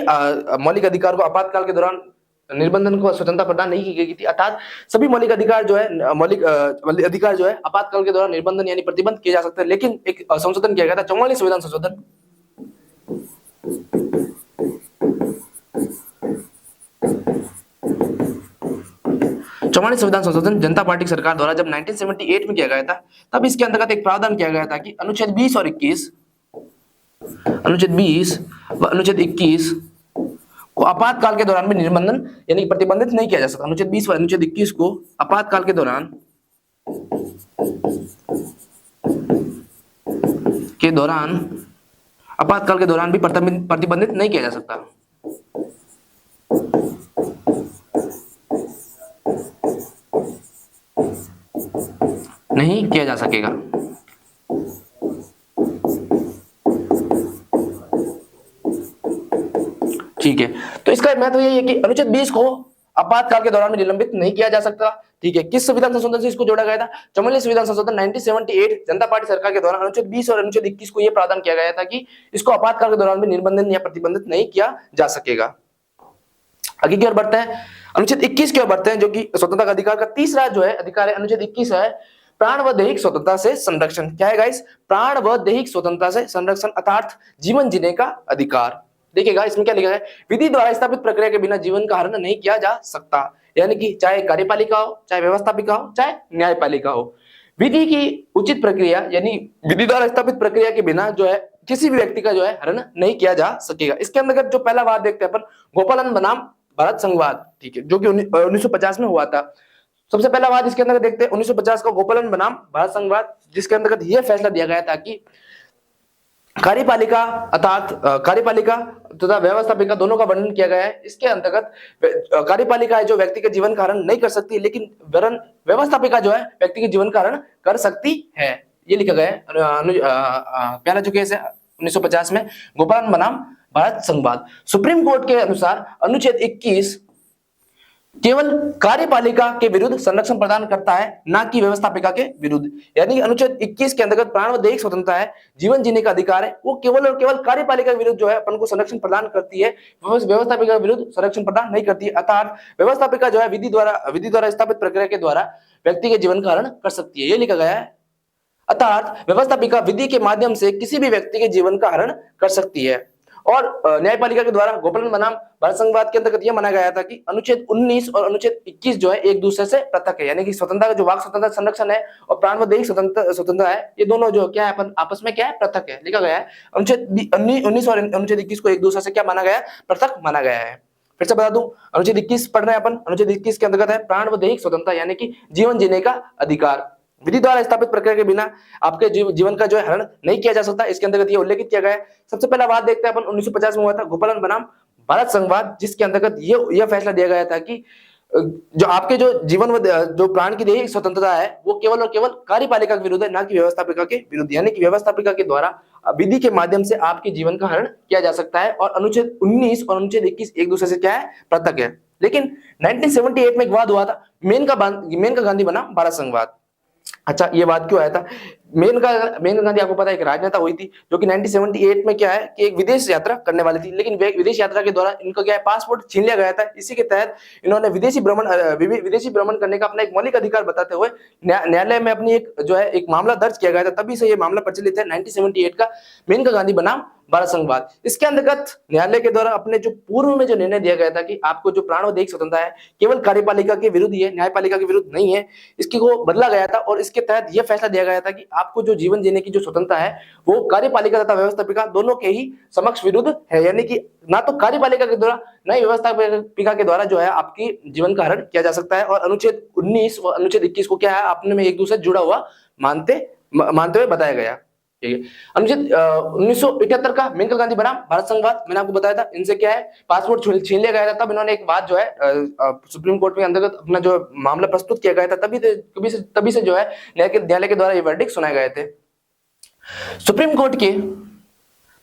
मौलिक अधिकार को आपातकाल के दौरान निर्बंधन को स्वतंत्रता प्रदान नहीं की गई थी, अर्थात सभी मौलिक अधिकार जो है मौलिक अधिकार जो है आपातकाल के दौरान निर्बंधन यानी प्रतिबंध किए जा सकते हैं। लेकिन एक संशोधन किया गया था 44 संविधान संशोधन, 44 संविधान संशोधन जनता पार्टी की सरकार द्वारा जब 1978 में किया गया था, तब इसके अंतर्गत एक प्रावधान किया गया था कि अनुच्छेद 20 और 21, अनुच्छेद 20 व अनुच्छेद 21 को आपातकाल के दौरान भी निर्बंधन यानी प्रतिबंधित नहीं किया जा सकता। अनुच्छेद 20 व अनुच्छेद 21 को आपातकाल के दौरान भी प्रतिबंधित नहीं किया जा सकता। नहीं किया जा सकेगा। ठीक है, तो इसका महत्व यही है कि अनुच्छेद 20 को आपातकाल के दौरान में निलंबित नहीं किया जा सकता। ठीक है, किस संविधान संशोधन से इसको जोड़ा गया था? 44 संविधान संशोधन 1978 जनता पार्टी सरकार के दौरान अनुच्छेद 20 और अनुच्छेद 21 को यह प्रावधान किया गया था कि इसको आपातकाल के दौरान भी निर्बंधन या प्रतिबंधित नहीं किया जा सकेगा। आगे की ओर बढ़ते हैं, अनुच्छेद 21 की ओर बढ़ते हैं, जो कि स्वतंत्रता का अधिकार का तीसरा जो है अधिकार है। अनुच्छेद 21 है प्राण व दैहिक स्वतंत्रता से संरक्षण। क्या है गाइस? प्राण व दैहिक स्वतंत्रता से संरक्षण अर्थात जीवन जीने का अधिकार। देखिएगा इसमें क्या लिखा है, विधि द्वारा स्थापित प्रक्रिया के बिना जीवन का हरण नहीं किया जा सकता, यानी कि चाहे कार्यपालिका हो, चाहे व्यवस्थापिका हो, चाहे न्यायपालिका हो, विधि की उचित प्रक्रिया यानी विधि द्वारा स्थापित प्रक्रिया के बिना जो है किसी भी व्यक्ति का जो है हरण नहीं किया जा सकेगा। इसके अंतर्गत जो पहला वाद देखते हैं अपन, गोपालन बनाम भारत संघवाद, ठीक है, जो कि 1950 में हुआ था। सबसे पहला वाद इसके अंदर देखते हैं 1950 का गोपालन बनाम भारत संघवाद, जिसके अंतर्गत यह फैसला दिया गया था कि कार्यपालिका अर्थात कार्यपालिका तथा व्यवस्थापिका दोनों का वर्णन किया गया है। इसके अंतर्गत कार्यपालिका है जो व्यक्ति के जीवन का हरण नहीं कर सकती, लेकिन व्यवस्थापिका जो है व्यक्ति के जीवन का हरण कर सकती है। ये लिखा गया है पहला जो केस है 1950 में गोपालन बनाम भारत संघवाद। सुप्रीम कोर्ट के अनुसार अनुच्छेद 21 केवल कार्यपालिका के विरुद्ध संरक्षण प्रदान करता है, ना कि व्यवस्थापिका के विरुद्ध। यानी कि अनुच्छेद 21 के अंतर्गत प्राण व दैहिक स्वतंत्रता है, जीवन जीने का अधिकार है, वो केवल और केवल कार्यपालिका के विरुद्ध जो है अपन को संरक्षण प्रदान करती है, व्यवस्थापिका के विरुद्ध संरक्षण प्रदान नहीं करती है। अर्थात व्यवस्थापिका जो है विधि द्वारा स्थापित प्रक्रिया के द्वारा व्यक्ति के जीवन का हरण कर सकती है, ये लिखा गया है। अर्थात व्यवस्थापिका विधि के माध्यम से किसी भी व्यक्ति के जीवन का हरण कर सकती है। और न्यायपालिका के द्वारा गोपालन बनाम भारत संघवाद के अंतर्गत यह माना गया था कि अनुच्छेद 19 और अनुच्छेद 21 जो है एक दूसरे से पृथक है, यानी कि स्वतंत्रता जो वाक स्वतंत्रता संरक्षण है और प्राण व दैहिक स्वतंत्रता है, ये दोनों जो क्या है अपन आपस में क्या है पृथक है। लिखा गया है अनुच्छेद 19 और अनुच्छेद 21 को एक दूसरे से क्या माना गया है, पृथक माना गया है। फिर से बता दूं, अनुच्छेद 21 पढ़ रहे हैं अपन, अनुच्छेद 21 के अंतर्गत है प्राण व दैहिक स्वतंत्रता यानी कि जीवन जीने का अधिकार, विधि द्वारा स्थापित प्रक्रिया के बिना आपके जीवन का जो है हरण नहीं किया जा सकता, इसके अंतर्गत ये उल्लेखित किया गया है। सबसे पहला वाद देखते हैं अपन 1950 में हुआ था गोपालन बनाम भारत संघवाद, जिसके अंतर्गत ये फैसला दिया गया था कि जो आपके जो जीवन व जो प्राण की दैहिक स्वतंत्रता है वो केवल और केवल कार्यपालिका के विरुद्ध है, ना कि व्यवस्थापिका के विरुद्ध, यानी कि व्यवस्थापिका के द्वारा विधि के माध्यम से आपके जीवन का हरण किया जा सकता है। और अनुच्छेद 19 और अनुच्छेद 21 एक दूसरे से क्या है, पृथक है। लेकिन 1978 में एक वाद हुआ था, मेनका गांधी बनाम भारत संघवाद। अच्छा, ये बात क्यों आया था? मेनका गांधी आपको पता है एक राजनेता हुई थी जो कि 1978 में क्या है कि एक विदेश यात्रा करने वाली थी, लेकिन विदेश यात्रा के दौरान इनका क्या है पासपोर्ट छीन लिया गया था। इसी के तहत इन्होंने विदेशी भ्रमण करने का अपना एक मौलिक अधिकार बताते हुए न्यायालय में अपनी एक जो है एक मामला दर्ज किया गया था, तभी से ये मामला प्रचलित है 1978 का मेनका गांधी बनाम भारत संघवाद। इसके अंतर्गत न्यायालय के द्वारा अपने जो पूर्व में जो निर्णय दिया गया था कि आपको जो प्राण व दैहिक स्वतंत्रता है केवल कार्यपालिका के विरुद्ध ही है, न्यायपालिका के विरुद्ध नहीं है, इसकी को बदला गया था और इसके तहत यह फैसला दिया गया था कि आपको जो जीवन जीने की जो स्वतंत्रता है वो कार्यपालिका तथा व्यवस्थापिका दोनों के ही समक्ष विरुद्ध है, यानी कि ना तो कार्यपालिका के द्वारा ना ही व्यवस्थापिका के द्वारा जो है आपकी जीवन का हरण किया जा सकता है। और अनुच्छेद 19 व अनुच्छेद 21 को क्या है आपने में एक दूसरे से जुड़ा हुआ मानते हुए बताया गया। ठीक है, अनुच्छेद 1978 का मेनका गांधी बनाम भारत संघवाद मैंने आपको बताया था, इनसे क्या है पासपोर्ट छीन लिया गया था, तब इन्होंने एक बात जो है सुप्रीम कोर्ट के अंतर्गत अपना जो मामला प्रस्तुत किया गया था, तभी से जो है न्यायालय के द्वारा ये वर्डिक्ट सुनाए गए थे। सुप्रीम कोर्ट के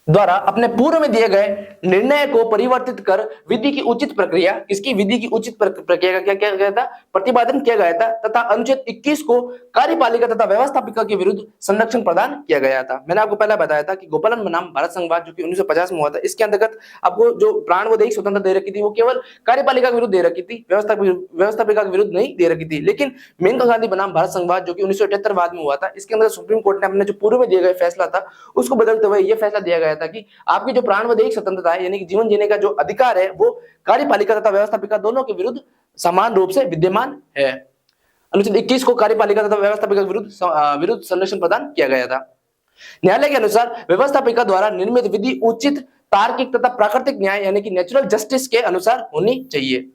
द्वारा अपने पूर्व में दिए गए निर्णय को परिवर्तित कर विधि की उचित प्रक्रिया, इसकी विधि की उचित प्रक्रिया का क्या गया था प्रतिपादन किया गया था, तथा अनुच्छेद 21 को कार्यपालिका तथा व्यवस्थापिका के विरुद्ध संरक्षण प्रदान किया गया था। मैंने आपको पहले बताया था कि गोपालन बनाम भारत संघवाद जो कि 1950 में हुआ था, इसके अंतर्गत आपको जो प्राण व दैहिक स्वतंत्रता दे रखी थी वो केवल कार्यपालिका के विरुद्ध दे रखी थी, व्यवस्थापिका के विरुद्ध नहीं दे रखी थी। लेकिन मेनका गांधी बनाम भारत संघवाद जो कि 1978 बाद में हुआ था, इसके अंदर सुप्रीम कोर्ट ने अपने जो पूर्व में दिए गए फैसला था उसको बदलते हुए यह फैसला दिया गया था कि आपकी जो प्राण व दैहिक स्वतंत्रता है यानी कि जीवन जीने का जो अधिकार है वो कार्यपालिका तथा व्यवस्थापिका दोनों के विरुद्ध समान रूप से विद्यमान है। अनुच्छेद 21 को कार्यपालिका तथा व्यवस्थापिका के विरुद्ध संरक्षण प्रदान किया गया था। न्यायालय के अनुसार व्यवस्थापिका द्वारा निर्मित विधि उचित, तार्किक तथा प्राकृतिक न्याय यानी कि नेचुरल जस्टिस के अनुसार होनी चाहिए।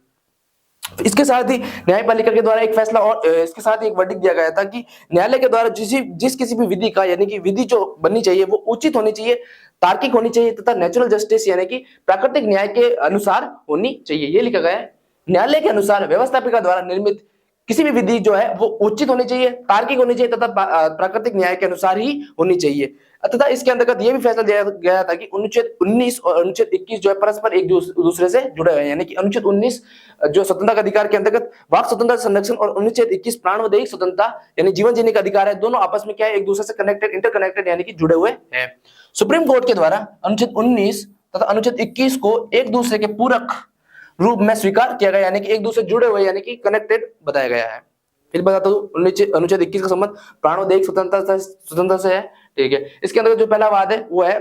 इसके साथ ही न्यायपालिका के द्वारा एक फैसला और इसके साथ ही एक वर्डिक्ट दिया गया था कि न्यायालय के द्वारा जिस किसी भी विधि का यानी कि विधि जो बननी चाहिए वो उचित होनी चाहिए, तार्किक होनी चाहिए तथा नेचुरल जस्टिस यानी कि प्राकृतिक न्याय के अनुसार होनी चाहिए, ये लिखा गया है। न्यायालय के अनुसार व्यवस्थापिका द्वारा निर्मित किसी भी विधि जो है वो उचित होनी चाहिए, तार्किक होनी चाहिए तथा प्राकृतिक न्याय के अनुसार ही होनी चाहिए। तथा इसके अंतर्गत यह भी फैसला दिया गया था कि अनुच्छेद 19 और अनुच्छेद 21 जो है परस्पर एक दूसरे से जुड़े हुए हैं, यानी कि अनुच्छेद 19 जो स्वतंत्रता का अधिकार के अंतर्गत वाक स्वतंत्रता संरक्षण और अनुच्छेद 21 प्राण व दैहिक स्वतंत्रता यानी जीवन जीने का अधिकार है, दोनों आपस में क्या है एक दूसरे से कनेक्टेड, इंटरकनेक्टेड यानी कि जुड़े हुए हैं। सुप्रीम कोर्ट के द्वारा अनुच्छेद 19 तथा अनुच्छेद 21 को एक दूसरे के पूरक रूप में स्वीकार किया गया, यानी कि एक दूसरे जुड़े हुए यानी कि कनेक्टेड बताया गया है। फिर बताता हूं अनुच्छेद 21 का संबंध प्राण व दैहिक स्वतंत्रता से है। ठीक है, इसके अंदर जो पहला वाद है वो है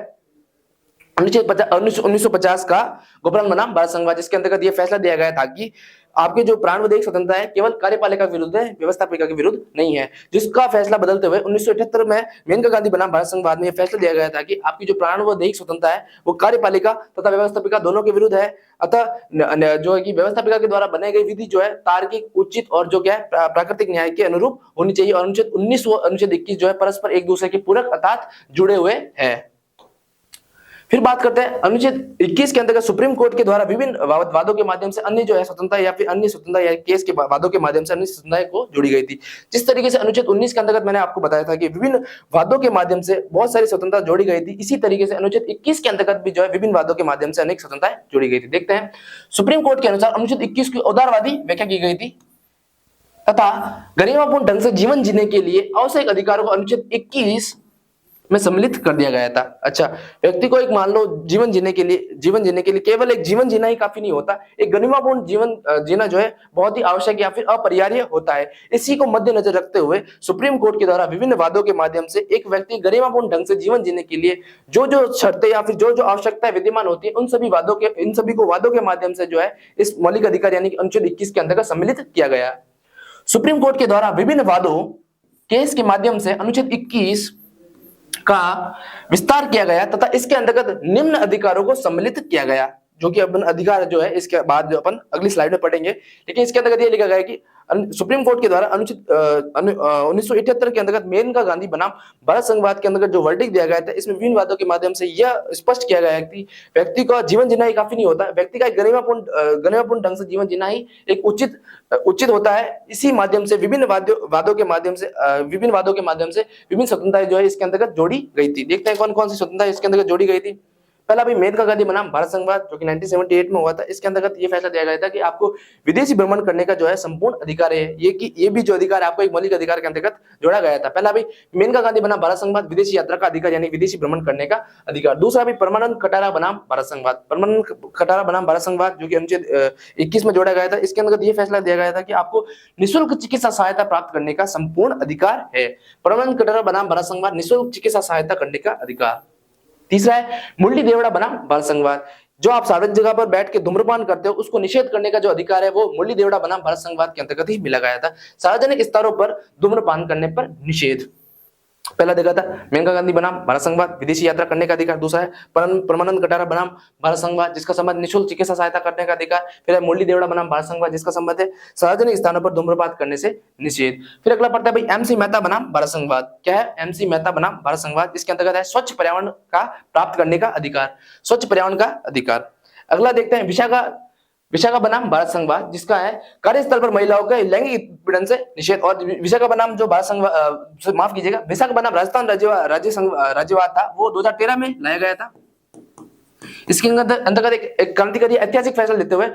1950 का गोपालन बनाम भारत संघवाद, जिसके अंतर्गत यह फैसला दिया गया था कि आपके जो प्राण व दैहिक स्वतंत्रता है केवल कार्यपालिका के विरुद्ध है, व्यवस्थापिका के विरुद्ध नहीं है, जिसका फैसला बदलते हुए 1978 में मेनका गांधी बनाम भारत संघवाद में यह फैसला दिया गया था कि आपकी जो प्राण व दैहिक स्वतंत्रता है वो कार्यपालिका तथा व्यवस्थापिका दोनों के विरुद्ध है। अतः जो है कि व्यवस्थापिका के द्वारा बनाई गई विधि जो है तार्किक, उचित और जो क्या है प्राकृतिक न्याय के अनुरूप होनी चाहिए। और अनुच्छेद 19 व अनुच्छेद 21 जो है परस्पर एक दूसरे के पूरक अर्थात जुड़े हुए हैं। फिर बात करते हैं अनुच्छेद 21 के अंतर्गत सुप्रीम कोर्ट के द्वारा विभिन्न वादों के माध्यम से अन्य जो है स्वतंत्रता या फिर अन्य स्वतंत्रता या केस के वादों के माध्यम से अन्य स्वतंत्रता को जोड़ी गई थी। जिस तरीके से अनुच्छेद 19 के अंतर्गत मैंने आपको बताया था कि विभिन्न वादों के माध्यम से बहुत सारी स्वतंत्रता जोड़ी गई थी, इसी तरीके से अनुच्छेद 21 के अंतर्गत भी जो है विभिन्न वादों के माध्यम से अनेक स्वतंत्रताएं जोड़ी गई थी। देखते हैं, सुप्रीम कोर्ट के अनुसार अनुच्छेद 21 की उदारवादी व्याख्या की गई थी तथा गरिमापूर्ण ढंग से जीवन जीने के लिए आवश्यक अधिकारों को अनुच्छेद 21 में सम्मिलित कर दिया गया था। अच्छा, व्यक्ति को एक मान लो जीवन जीने के लिए केवल एक जीवन जीना ही काफी नहीं होता, एक गरिमापूर्ण जीवन जीना जो है बहुत ही आवश्यक या फिर अपरिहार्य होता है। इसी को मद्देनजर रखते हुए सुप्रीम कोर्ट के द्वारा विभिन्न वादों के माध्यम से एक व्यक्ति गरिमापूर्ण ढंग से जीवन जीने के लिए जो जो शर्तें या फिर जो जो आवश्यकताएं विद्यमान होती है इन सभी को वादों के माध्यम से जो है इस मौलिक अधिकार यानी कि अनुच्छेद 21 के अंतर्गत सम्मिलित किया गया। सुप्रीम कोर्ट के द्वारा विभिन्न वादों केस के माध्यम से अनुच्छेद 21 का विस्तार किया गया तथा इसके अंतर्गत निम्न अधिकारों को सम्मिलित किया गया, जो कि अपन अधिकार जो है इसके बाद जो अपन अगली स्लाइड में पढ़ेंगे। लेकिन इसके अंतर्गत ये लिखा गया कि सुप्रीम कोर्ट के द्वारा अनुच्छेद 1978 के अंतर्गत मेनका गांधी बनाम भारत संघवाद के अंतर्गत जो वर्डिक्ट दिया गया था, इसमें विभिन्न वादों के माध्यम से यह स्पष्ट किया गया है कि व्यक्ति का जीवन जीना ही काफी नहीं होता, व्यक्ति का गरिमापूर्ण ढंग से जीवन जीना ही एक उचित होता है। इसी माध्यम से विभिन्न वादों के माध्यम से विभिन्न स्वतंत्रताएं जो है इसके अंतर्गत जोड़ी गई थी। देखते हैं कौन कौन सी स्वतंत्रता इसके अंतर्गत जोड़ी गई थी। पहला भी मेनका गांधी बनाम भारत संघवाद जो कि 1978 में हुआ था, इसके अंतर्गत ये फैसला दिया गया था कि आपको विदेशी भ्रमण करने का जो है संपूर्ण अधिकार है, ये भी जो अधिकार आपको एक मौलिक अधिकार के अंतर्गत जोड़ा गया था। पहला भी मेनका गांधी बनाम भारत संघवाद विदेशी यात्रा का अधिकार यानी विदेशी भ्रमण करने का अधिकार। दूसरा भी परमानंद कटारा बनाम भारत संघवाद जो कि अनुच्छेद 21 में जोड़ा गया था, इसके अंतर्गत ये फैसला दिया गया था कि आपको निःशुल्क चिकित्सा सहायता प्राप्त करने का संपूर्ण अधिकार है। परमानंद कटारा बनाम भारत संघवाद निःशुल्क चिकित्सा सहायता करने का अधिकार। तीसरा है मुरली देवड़ा बनाम भारत संघवाद, जो आप सार्वजनिक जगह पर बैठ के धूम्रपान करते हो उसको निषेध करने का जो अधिकार है वो मुरली देवड़ा बनाम भारत संघवाद के अंतर्गत ही मिला गया था। सार्वजनिक स्थानों पर धूम्रपान करने पर निषेध पहला देखा था। मेनका गांधी बनाम भारत संघवाद, विदेशी यात्रा करने का अधिकार। दूसरा है परमानंद कटारा बनाम भारत संघवाद, जिसका संबंध निःशुल्क चिकित्सा सहायता करने का अधिकार। फिर है मुरली देवड़ा बनाम भारत संघवाद, जिसका संबंध है सार्वजनिक स्थानों पर धूम्रपान करने से निषेध। फिर अगला पड़ता है भाई एमसी मेहता बनाम भारत संघवाद। क्या है एमसी मेहता बनाम भारत संघवाद? इसके अंतर्गत है स्वच्छ पर्यावरण का प्राप्त करने का अधिकार, स्वच्छ पर्यावरण का अधिकार। अगला देखते हैं विशाखा बनाम भारत संघवाद, जिसका है कार्यस्थल पर महिलाओं के लैंगिक उत्पीड़न से निषेध। और विशाखा बनाम जो भारत संघवाद, माफ कीजिएगा, विशाखा बनाम राजस्थान राज्यवाद था वो 2013 में लाया गया था। इसके अंतर्गत एक क्रांतिकारी ऐतिहासिक फैसला लेते हुए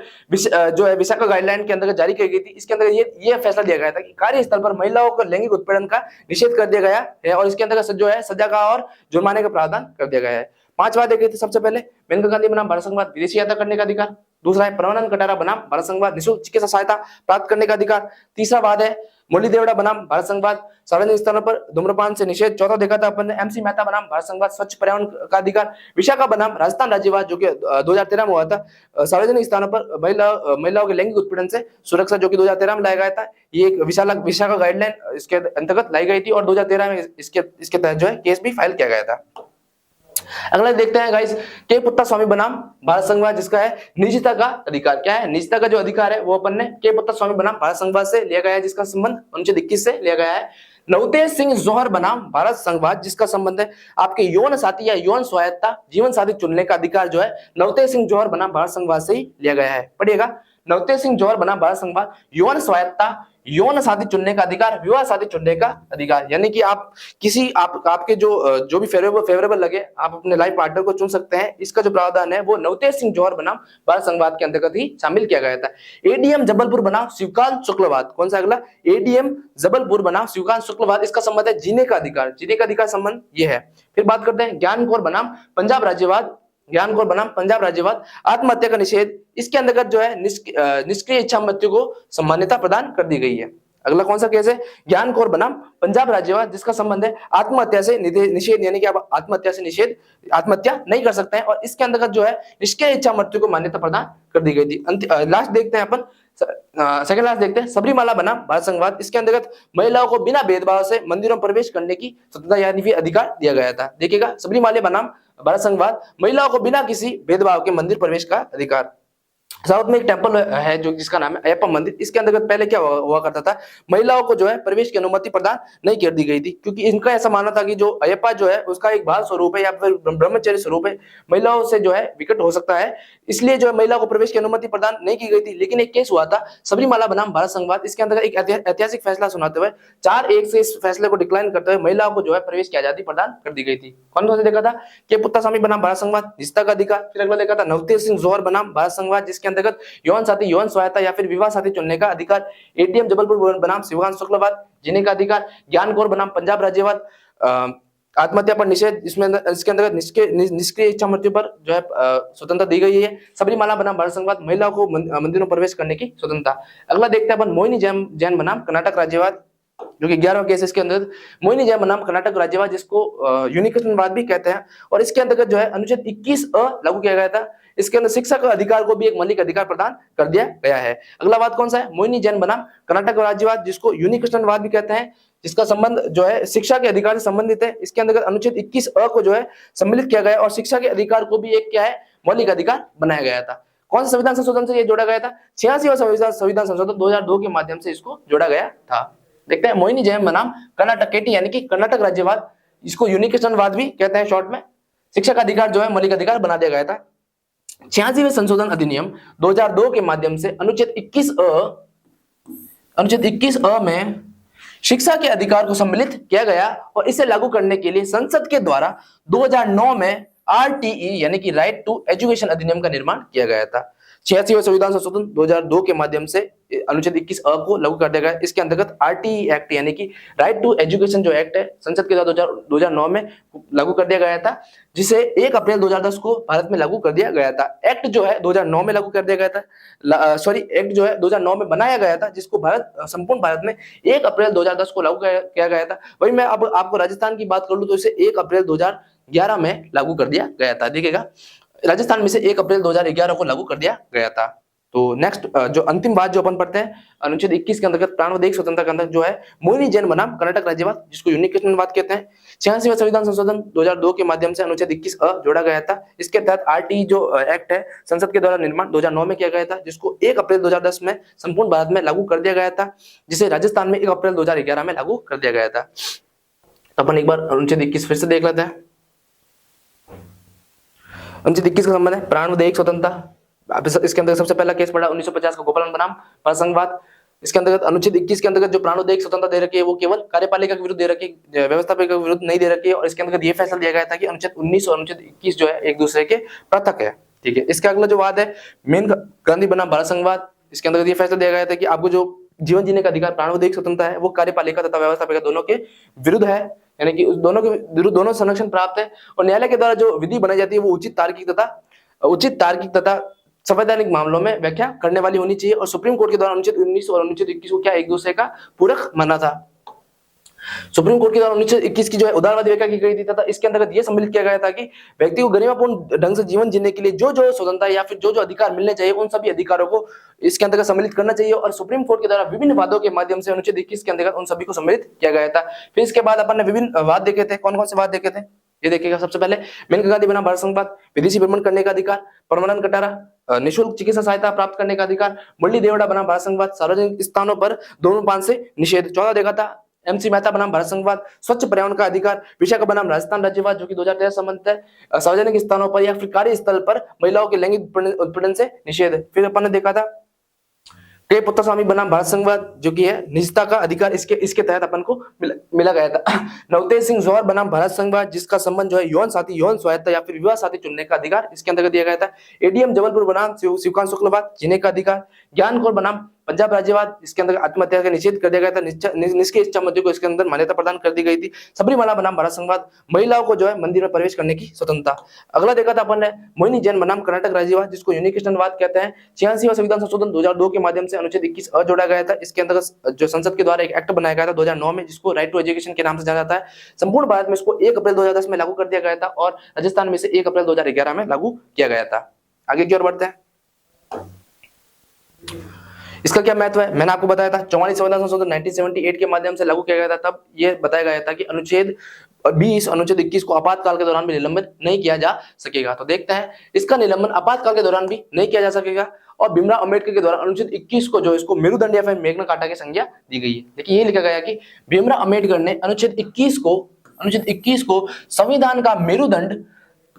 जो है विशाखा गाइडलाइन के अंतर्गत जारी की गई थी। इसके अंतर्गत ये फैसला दिया गया था कि कार्यस्थल पर महिलाओं को लैंगिक उत्पीड़न का निषेध कर दिया गया है और इसके अंतर्गत जो है सजा का और जुर्माने का प्रावधान कर दिया गया है। 5 बात देखी थी। सबसे पहले मेनका गांधी बनाम भारत संघवाद, विदेशी यात्रा करने का अधिकार। दूसरा है परमानंद कटारा बनाम भारत संघवाद, निःशुल्क चिकित्सा सहायता प्राप्त करने का अधिकार। तीसरा वाद है मुरली देवड़ा बनाम भारत संघवाद, सार्वजनिक स्थानों पर धूम्रपान से निषेध। चौथा देखा था अपन ने एमसी मेहता बनाम भारत संघवाद, स्वच्छ पर्यावरण का अधिकार। विशाखा बनाम राजस्थान राज्यवाद जो कि 2013 में हुआ था, सार्वजनिक स्थानों पर महिलाओं के लैंगिक उत्पीड़न से सुरक्षा, जो कि 2013 में लाया गया था। ये एक विशाखा गाइडलाइन इसके अंतर्गत लाई गई थी और 2013 में इसके तहत जो है केस भी फाइल किया गया था। अगला देखते हैं गाइस के पुत्ता स्वामी बनाम भारत संघवाद, जिसका है निजता का अधिकार। क्या है निजता का जो अधिकार है वो अपन ने के पुत्ता स्वामी बनाम भारत संघवाद से लिया गया है, जिसका संबंध 1921 से लिया गया है। नवतेज सिंह जौहर बनाम भारत संघवाद, जिसका संबंध है आपके यौन साथी या यौन स्वायत्ता जीवन साथी चुनने का अधिकार, जो है नवतेज सिंह जौहर बनाम भारत संघवाद से ही लिया गया है। पढ़िएगा, नवतेज सिंह जौहर बनाम भारत संघवाद, यौन स्वायत्ता, यौन साथी चुनने का अधिकार, विवाह साथी चुनने का अधिकार। यानी कि आप किसी आपके जो भी फेवरेबल लगे आप अपने लाइफ पार्टनर को चुन सकते हैं। इसका जो प्रावधान है वो नवतेज सिंह जौहर बनाम भारत संघवाद के अंतर्गत ही शामिल किया गया था। एडीएम जबलपुर बनाम शिवकांत शुक्लवाद, कौन सा अगला? एडीएम जबलपुर बनाम शिवकांत शुक्लवाद, इसका संबंध है जीने का अधिकार, जीने का अधिकार संबंध ये है। फिर बात करते हैं ज्ञान कौर बनाम पंजाब राज्यवाद, ज्ञान कौर बनाम पंजाब राज्यवाद, आत्महत्या का निषेध। इसके अंतर्गत जो है निष्क्रिय इच्छा मृत्यु को मान्यता प्रदान कर दी गई है। अगला कौन सा केस है? ज्ञान कौर बनाम पंजाब राज्यवाद, जिसका संबंध है आत्महत्या से निषेध, यानी कि आप आत्महत्या नहीं कर सकते हैं और इसके अंतर्गत जो है निष्क्रिय इच्छा मृत्यु को मान्यता प्रदान कर दी गई थी। लास्ट देखते हैं अपन, सेकंड लास्ट देखते हैं सबरीमाला बनाम भारत संघवाद। इसके अंतर्गत महिलाओं को बिना भेदभाव से मंदिरों में प्रवेश करने की स्वतंत्रता यानी कि अधिकार दिया गया था। देखिएगा, सबरीमाला बनाम भारत संघवाद, महिलाओं को बिना किसी भेदभाव के मंदिर प्रवेश का अधिकार। साउथ में एक टेंपल है जो जिसका नाम है अयप्पा मंदिर। इसके अंतर्गत पहले क्या हुआ करता था, महिलाओं को जो है प्रवेश की अनुमति प्रदान नहीं कर दी गई थी, क्योंकि इनका ऐसा मानना था कि जो अयप्पा जो है उसका एक बाल स्वरूप है या फिर ब्रह्मचर्य स्वरूप है, महिलाओं से जो है विकट हो सकता है, इसलिए जो है महिलाओं को प्रवेश की अनुमति प्रदान नहीं की गई थी। लेकिन एक केस हुआ था सबरीमाला बनाम भारत संघवाद, इसके अंतर्गत एक ऐतिहासिक फैसला सुनाते हुए 4-1 से इस फैसले को डिक्लाइन करते हुए महिलाओं को जो है प्रवेश की आजादी प्रदान कर दी गई थी। कौन कौन से देखा था? के पुत्तास्वामी बनाम भारत संघवाद, निजता का अधिकार। फिर अगला देखा था नवतेज सिंह जौहर बनाम भारत संघवाद, जिसके अंतर्गत यौन साथी, यौन सहायता या फिर विवाह साथी चुनने का अधिकार। एटीएम जबलपुर बनाम शिवकांत शुक्लवाद, जीने का अधिकार। ज्ञान कौर बनाम पंजाब राज्यवाद, आत्महत्या पर निषेध, इसमें इसके अंतर्गत निष्क्रिय इच्छा मृत्यु पर जो है स्वतंत्रता दी गई है। सबरीमाला बनाम भारत संघवाद, महिलाओं को मंदिरों में प्रवेश करने की स्वतंत्रता। अगला देखते हैं अपन मोहिनी जैन बनाम कर्नाटक राज्यवाद, जो कि 11वां केस इसके अंदर मोहिनी जैन बनाम कर्नाटक राज्यवाद, जिसको यूनिकर्षणवाद भी कहते हैं। और इसके अंतर्गत जो है अनुच्छेद 21A लागू किया गया था। इसके अंदर शिक्षा का अधिकार को भी एक मौलिक अधिकार प्रदान कर दिया गया है। अगला बात कौन सा है? मोहिनी जैन बनाम कर्नाटक राज्यवाद, जिसको यूनिकर्षणवाद भी कहते हैं, जिसका संबंध जो है शिक्षा के अधिकार से संबंधित है। इसके अंतर्गत अनुच्छेद 21A को जो है सम्मिलित किया गया और शिक्षा के अधिकार को भी एक क्या है मौलिक अधिकार बनाया गया था। कौन सा संविधान संशोधन से ये जोड़ा गया था? 86वां संविधान संशोधन 2002 के माध्यम से इसको जोड़ा गया था। देखते हैं मोहिनी जैन बनाम कर्नाटक केटी, यानी कि कर्नाटक राज्यवाद, इसको यूनिकर्षणवाद भी कहते हैं शॉर्ट में। शिक्षा का अधिकार जो है मौलिक अधिकार बना दिया गया था। 86वें संशोधन अधिनियम 2002 के माध्यम से अनुच्छेद 21A में शिक्षा के अधिकार को सम्मिलित किया गया और इसे लागू करने के लिए संसद के द्वारा 2009 में RTE यानी कि राइट टू एजुकेशन अधिनियम का निर्माण किया गया था। 86वें संविधान संशोधन 2002 के माध्यम से अनुच्छेद 21A को लागू कर दिया गया। इसके अंतर्गत RTE एक्ट यानी कि राइट टू एजुकेशन जो एक्ट है संसद के द्वारा 2009 में लागू कर दिया गया था, जिसे 1 अप्रैल 2010 को भारत में लागू कर दिया गया था। एक्ट जो है 2009 में लागू कर दिया गया था, एक्ट जो है 2009 में बनाया गया था, जिसको संपूर्ण भारत में 1 अप्रैल 2010 को लागू किया गया था। वही मैं अब आपको राजस्थान की बात कर लूं तो इसे 1 अप्रैल 2011 में लागू कर दिया गया था। देखिएगा, राजस्थान में से 1 अप्रैल 2011 को लागू कर दिया गया था। तो नेक्स्ट जो अंतिम बात जो अपन पढ़ते हैं, अनुच्छेद 21 के अंतर्गत प्राणवाद स्वतंत्रता के अंदर जो है मोहिनी जैन बनाम कर्नाटक राज्यवाद, जिसको यूनिकेशनवाद कहते हैं। 86वां संविधान संशोधन 2002 के माध्यम से अनुच्छेद 21 अ जोड़ा गया था। इसके तहत आरटी जो एक्ट है संसद के द्वारा निर्माण 2009 में किया गया था, जिसको 1 अप्रैल 2010 में संपूर्ण भारत में लागू कर दिया गया था, जिसे राजस्थान में 1 अप्रैल 2011 में लागू कर दिया गया था। अपन एक बार अनुच्छेद 21 फिर से देख लेते हैं। अनुच्छेद 21 का संबंध है प्राणवाद स्वतंत्रता। इसके अंतर्गत सबसे पहला केस पड़ा 1950 का गोपालन बनाम भारत। इसके अंतर्गत अनुच्छेद 21 के अंतर्गत जो प्राणवाद स्वतंत्रता दे रखी है वो केवल कार्यपालिका के विरुद्ध दे रखी है, व्यवस्थापिका के विरुद्ध नहीं दे रखी है। और इसके अंतर्गत ये फैसला दिया गया था कि अनुच्छेद 19 और अनुच्छेद 21 जो है एक दूसरे के पृथक है। ठीक है, इसका अगला जो वाद है मेनका गांधी बनाम भारत संघवाद। इसके अंतर्गत ये फैसला दिया गया था कि आपको जो जीवन जीने का अधिकार प्राणवाद स्वतंत्रता है वो कार्यपालिका तथा व्यवस्थापिका दोनों के विरुद्ध है, यानी कि उस दोनों के विरुद्ध दोनों संरक्षण प्राप्त है। और न्यायालय के द्वारा जो विधि बनाई जाती है वो उचित तार्किक तथा संवैधानिक मामलों में व्याख्या करने वाली होनी चाहिए। और सुप्रीम कोर्ट के द्वारा अनुच्छेद 19 और अनुच्छेद 21 को क्या एक दूसरे का पूरक माना था। सुप्रीम कोर्ट के द्वारा अनुच्छेद 21 की जो है उदारवादी व्याख्या की गई थी तथा इसके अंतर्गत यह सम्मिलित किया गया था कि व्यक्ति को गरिमापूर्ण ढंग से जीवन जीने के लिए जो जो स्वतंत्रता या फिर जो जो अधिकार मिलने चाहिए उन सभी अधिकारों को इसके अंतर्गत सम्मिलित करना चाहिए। और सुप्रीम कोर्ट के द्वारा विभिन्न वादों के माध्यम से अनुच्छेद 21 के अंतर्गत उन सभी को सम्मिलित किया गया था। फिर इसके बाद अपन ने विभिन्न वाद देखे थे। कौन कौन से वाद देखे थे ये देखिएगा। सबसे पहले मेनका गांधी बनाम भारत संघवाद, विदेशी भ्रमण करने का अधिकार, परमानंद कटारा निःशुल्क चिकित्सा सहायता प्राप्त करने का अधिकार, मुरली देवड़ा बनाम भारत संघवाद, सार्वजनिक स्थानों पर धूम्रपान से निषेध। 14 देखा था एमसी मेहता बनाम भारत संघवाद, स्वच्छ पर्यावरण का अधिकार, विशाखा बनाम राजस्थान राज्यवाद जो कि 2013 संबंधित है, सार्वजनिक स्थानों पर या फिर कार्यस्थल पर महिलाओं के लैंगिक उत्पीड़न से निषेध। फिर अपन ने देखा था के पुत्र स्वामी बनाम भारत संघवाद जो कि है निजता का अधिकार, इसके तहत अपन को मिला गया था। नवतेज सिंह जौहर बनाम भारत संघवाद जिसका संबंध जो है यौन साथी, यौन स्वायत्ता या फिर विवाह साथी चुनने का अधिकार, इसके अंतर्गत दिया गया था। एडीएम जबलपुर बनाम शिवकांत शुक्लवाद, जीने का अधिकार, ज्ञान कौर बनाम पंजाब राज्यवाद, इसके अंदर आत्महत्या का निषेध कर दिया गया था। निष्क्रिय इच्छा मृत्यु को इसके अंदर मान्यता प्रदान कर दी गई थी। सबरीमाला बनाम भारत संघवाद, महिलाओं को जो है मंदिर में प्रवेश करने की स्वतंत्रता। अगला देखा था अपन ने मोहिनी जैन बनाम कर्नाटक राज्यवाद जिसको यूनिकेशनवाद कहते हैं। 86वां संविधान संशोधन 2002 के माध्यम से अनुच्छेद 21 अ जोड़ा गया था। इसके अंतर्गत जो संसद के द्वारा एक एक्ट बनाया गया था 2009 में जिसको राइट टू एजुकेशन के नाम से जाना जाता है। संपूर्ण भारत में इसको 1 अप्रैल 2010 में लागू कर दिया गया था और राजस्थान में से 1 अप्रैल 2011 में लागू किया गया था। आगे की ओर बढ़ते हैं। इसका क्या महत्व है मैंने आपको बताया था। 44 संविधान संशोधन 1978 के माध्यम से लागू किया गया था। तब यह बताया गया था कि अनुच्छेद 20 अनुच्छेद 21 को आपातकाल के दौरान भी निलंबित नहीं किया जा सकेगा। तो देखते हैं इसका निलंबन आपातकाल के दौरान भी नहीं किया जा सकेगा। और भीमराव अंबेडकर के द्वारा अनुच्छेद 21 को जो इसको मेरुदंड या फिर मेग्ना कार्टा की संज्ञा दी गई है। देखिए ये लिखा गया कि भीमराव अंबेडकर ने अनुच्छेद 21 को संविधान का मेरुदंड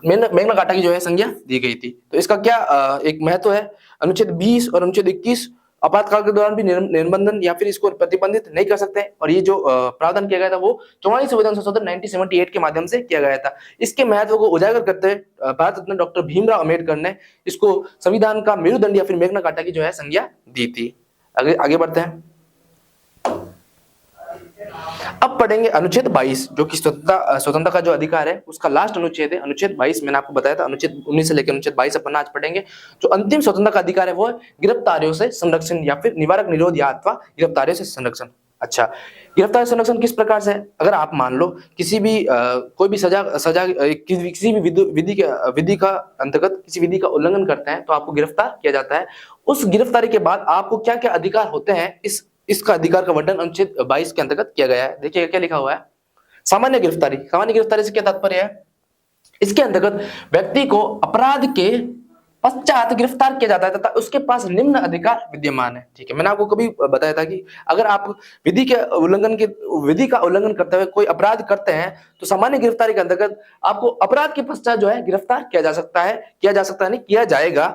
मेग्ना कार्टा की जो है संज्ञा दी गई थी। तो इसका क्या एक महत्व है। अनुच्छेद 20 और अनुच्छेद 21 आपातकाल के दौरान भी निबंधन या फिर इसको प्रतिबंधित नहीं कर सकते। और ये जो प्रावधान किया गया था वो 44 संविधान संशोधन 1978 के माध्यम से किया गया था। इसके महत्व को उजागर करते हुए भारत रत्न डॉक्टर भीमराव अंबेडकर ने इसको संविधान का मेरुदंड या फिर मेग्ना कार्टा की जो है संज्ञा दी थी। आगे बढ़ते हैं। अब पढ़ेंगे अनुच्छेद 22 जो कि स्वतंत्रता का जो अधिकार है उसका लास्ट अनुच्छेद है। अनुच्छेद 22 मैंने आपको बताया था अनुच्छेद 19 से लेकर अनुच्छेद 22 अपन आज पढ़ेंगे। जो अंतिम स्वतंत्रता का अधिकार है वो गिरफ्तारियों से संरक्षण या फिर निवारक निरोध या अथवा गिरफ्तारियों से संरक्षण। अच्छा, गिरफ्तार संरक्षण किस प्रकार से है। अगर आप मान लो किसी भी कोई भी सजा किसी भी विधि का अंतर्गत किसी विधि का उल्लंघन करते हैं तो आपको गिरफ्तार किया जाता है। उस गिरफ्तारी के बाद आपको क्या क्या अधिकार होते हैं इसका अधिकार का वर्णन अनुच्छेद 22 के अंतर्गत किया गया है। देखिए क्या लिखा हुआ है। सामान्य गिरफ्तारी से क्या तात्पर्य है। इसके अंतर्गत व्यक्ति को अपराध के पश्चात गिरफ्तार किया जाता है तथा उसके पास निम्न अधिकार विद्यमान है। ठीक है, मैंने आपको कभी बताया था कि अगर आप विधि का उल्लंघन करते हुए कोई अपराध करते हैं तो सामान्य गिरफ्तारी के अंतर्गत आपको अपराध के पश्चात जो है गिरफ्तार किया जा सकता है नहीं किया जाएगा।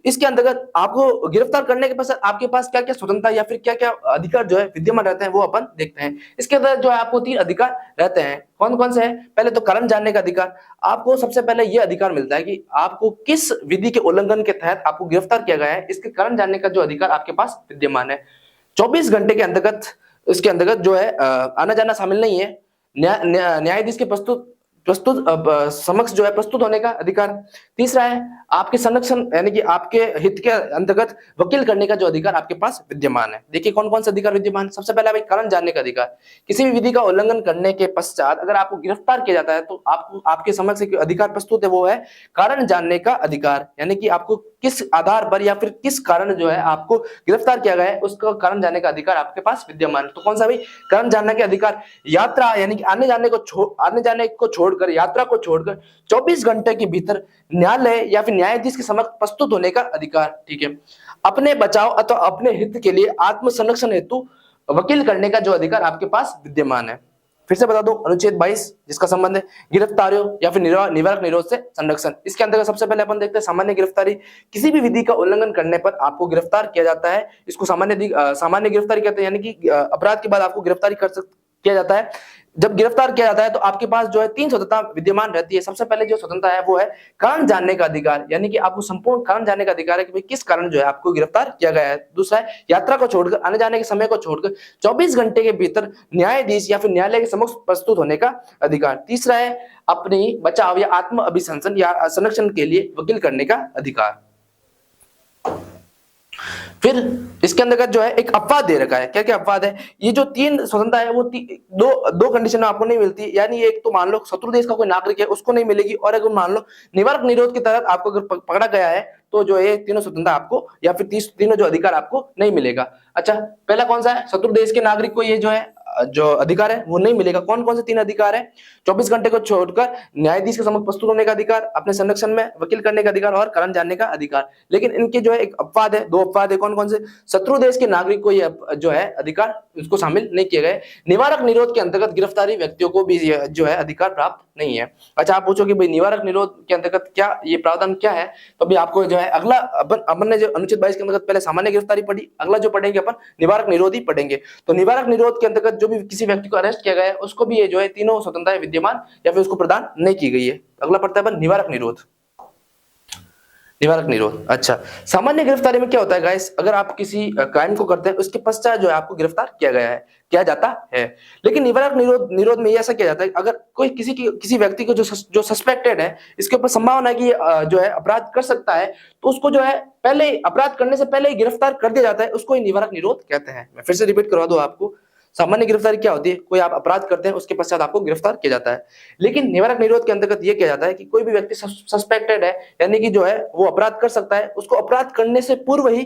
इसके अंतर्गत आपको गिरफ्तार करने के पश्चात आपके पास क्या क्या स्वतंत्रता या फिर क्या क्या अधिकार जो है विद्यमान रहते हैं वो अपन देखते हैं। इसके अंदर जो है आपको 3 अधिकार रहते हैं। कौन कौन से हैं। पहले तो कारण जानने का अधिकार। आपको सबसे पहले यह अधिकार मिलता है कि आपको किस विधि के उल्लंघन के तहत आपको गिरफ्तार किया गया है इसके कारण जानने का जो अधिकार आपके पास विद्यमान है। 24 घंटे के अंतर्गत इसके अंतर्गत जो है आना जाना शामिल नहीं है। न्यायाधीश के प्रस्तुत समक्ष जो है प्रस्तुत होने का अधिकार। तीसरा है आपके संरक्षण यानी कि आपके हित के अंतर्गत वकील करने का जो अधिकार आपके पास विद्यमान है। देखिए कौन कौन से अधिकार विद्यमान है। सबसे पहला भाई कारण जानने का अधिकार। किसी भी विधि का उल्लंघन करने के पश्चात अगर आपको गिरफ्तार किया जाता है तो आपको आपके समक्ष एक अधिकार प्रस्तुत है, वो है कारण जानने का अधिकार। यानी कि आपको किस आधार पर या फिर किस कारण जो है आपको गिरफ्तार किया गया है उसका कारण जानने का अधिकार आपके पास विद्यमान है। तो कौन सा भाई कारण जानने के अधिकार। यात्रा यानी कि आने जाने को छोड़कर, यात्रा को छोड़कर 24 घंटे के भीतर न्यायालय या फिर न्यायाधीश के समक्ष प्रस्तुत होने का अधिकार। ठीक है। अपने बचाव अथवा अपने हित के लिए आत्म संरक्षण हेतु वकील करने का जो अधिकार आपके पास विद्यमान है। फिर से बता दो, अनुच्छेद 22 जिसका संबंध है गिरफ्तारियों या फिर निवारक निरोध से संरक्षण। इसके अंतर्गत सबसे पहले अपन देखते हैं सामान्य गिरफ्तारी। किसी भी विधि का उल्लंघन करने पर आपको गिरफ्तार किया जाता है, इसको सामान्य गिरफ्तारी कहते हैं। यानी कि अपराध के बाद आपको गिरफ्तारी किया जाता है। जब गिरफ्तार किया जाता है तो आपके पास जो है 3 स्वतंत्रता विद्यमान रहती है। सबसे पहले जो स्वतंत्रता है वो है कारण जानने का अधिकार, यानी कि आपको संपूर्ण कारण जानने का अधिकार है कि भाई किस कारण जो है आपको गिरफ्तार किया गया है। दूसरा है यात्रा को छोड़कर, आने जाने के समय को छोड़कर 24 घंटे के भीतर न्यायाधीश या फिर न्यायालय के समक्ष प्रस्तुत होने का अधिकार। तीसरा है अपनी बचाव या आत्म अभिशंसन या संरक्षण के लिए वकील करने का अधिकार। फिर इसके अंतर्गत जो है एक अपवाद दे रखा है। क्या क्या अपवाद है। ये जो 3 स्वतंत्रता है वो दो कंडीशन में आपको नहीं मिलती। यानी एक तो मान लो शत्रु देश का कोई नागरिक है उसको नहीं मिलेगी, और अगर मान लो निवारक निरोध के तहत आपको अगर पकड़ा गया है तो जो ये तीनों स्वतंत्रता आपको या फिर तीनों जो अधिकार आपको नहीं मिलेगा। अच्छा, पहला कौन सा है। शत्रु देश के नागरिक को ये जो है जो अधिकार है वो नहीं मिलेगा। कौन कौन से 3 अधिकार है। 24 घंटे को छोड़कर न्यायाधीश के समक्ष प्रस्तुत होने का अधिकार, अपने संरक्षण में वकील करने का अधिकार और कारण जानने का अधिकार। लेकिन इनके जो है एक अपवाद है, 2 अपवाद है। कौन कौन से। शत्रु देश के नागरिक को ये जो है अधिकार उसको शामिल नहीं किए गए। निवारक निरोध के अंतर्गत गिरफ्तारी व्यक्तियों को भी जो है अधिकार प्राप्त नहीं है। अच्छा, आप पूछोगे भाई निवारक निरोध के अंतर्गत क्या ये प्रावधान क्या है, तो अभी आपको जो है अगला अपन ने जो अनुच्छेद 22 के अंतर्गत पहले सामान्य गिरफ्तारी पढ़ी, अगला जो पढ़ेंगे अपन निवारक निरोध ही पढ़ेंगे। तो निवारक निरोध के अंतर्गत जो भी किसी व्यक्ति को अरेस्ट किया गया है उसको भी ये जो है तीनों स्वतंत्रताएं विद्यमान या फिर उसको प्रदान नहीं की गई है। अगला पढ़ता है अपन निवारक निरोध। निवारक निरोध। अच्छा, सामान्य गिरफ्तारी में क्या होता है गाइस, अगर आप किसी क्राइम को करते हैं उसके पश्चात जो है आपको गिरफ्तार किया जाता है। लेकिन निवारक निरोध में ऐसा किया जाता है अगर कोई किसी व्यक्ति को जो सस्पेक्टेड है इसके ऊपर संभावना है कि जो है अपराध कर सकता है, तो उसको जो है पहले अपराध करने से पहले ही गिरफ्तार कर दिया जाता है, उसको ही निवारक निरोध कहते हैं। मैं फिर से रिपीट करवा दूं आपको, सामान्य गिरफ्तारी क्या होती है, कोई आप अपराध करते हैं उसके पश्चात आपको गिरफ्तार किया जाता है। लेकिन निवारक निरोध के अंतर्गत यह किया जाता है कि कोई भी व्यक्ति सस्पेक्टेड है यानी कि जो है वो अपराध कर सकता है, उसको अपराध करने से पूर्व ही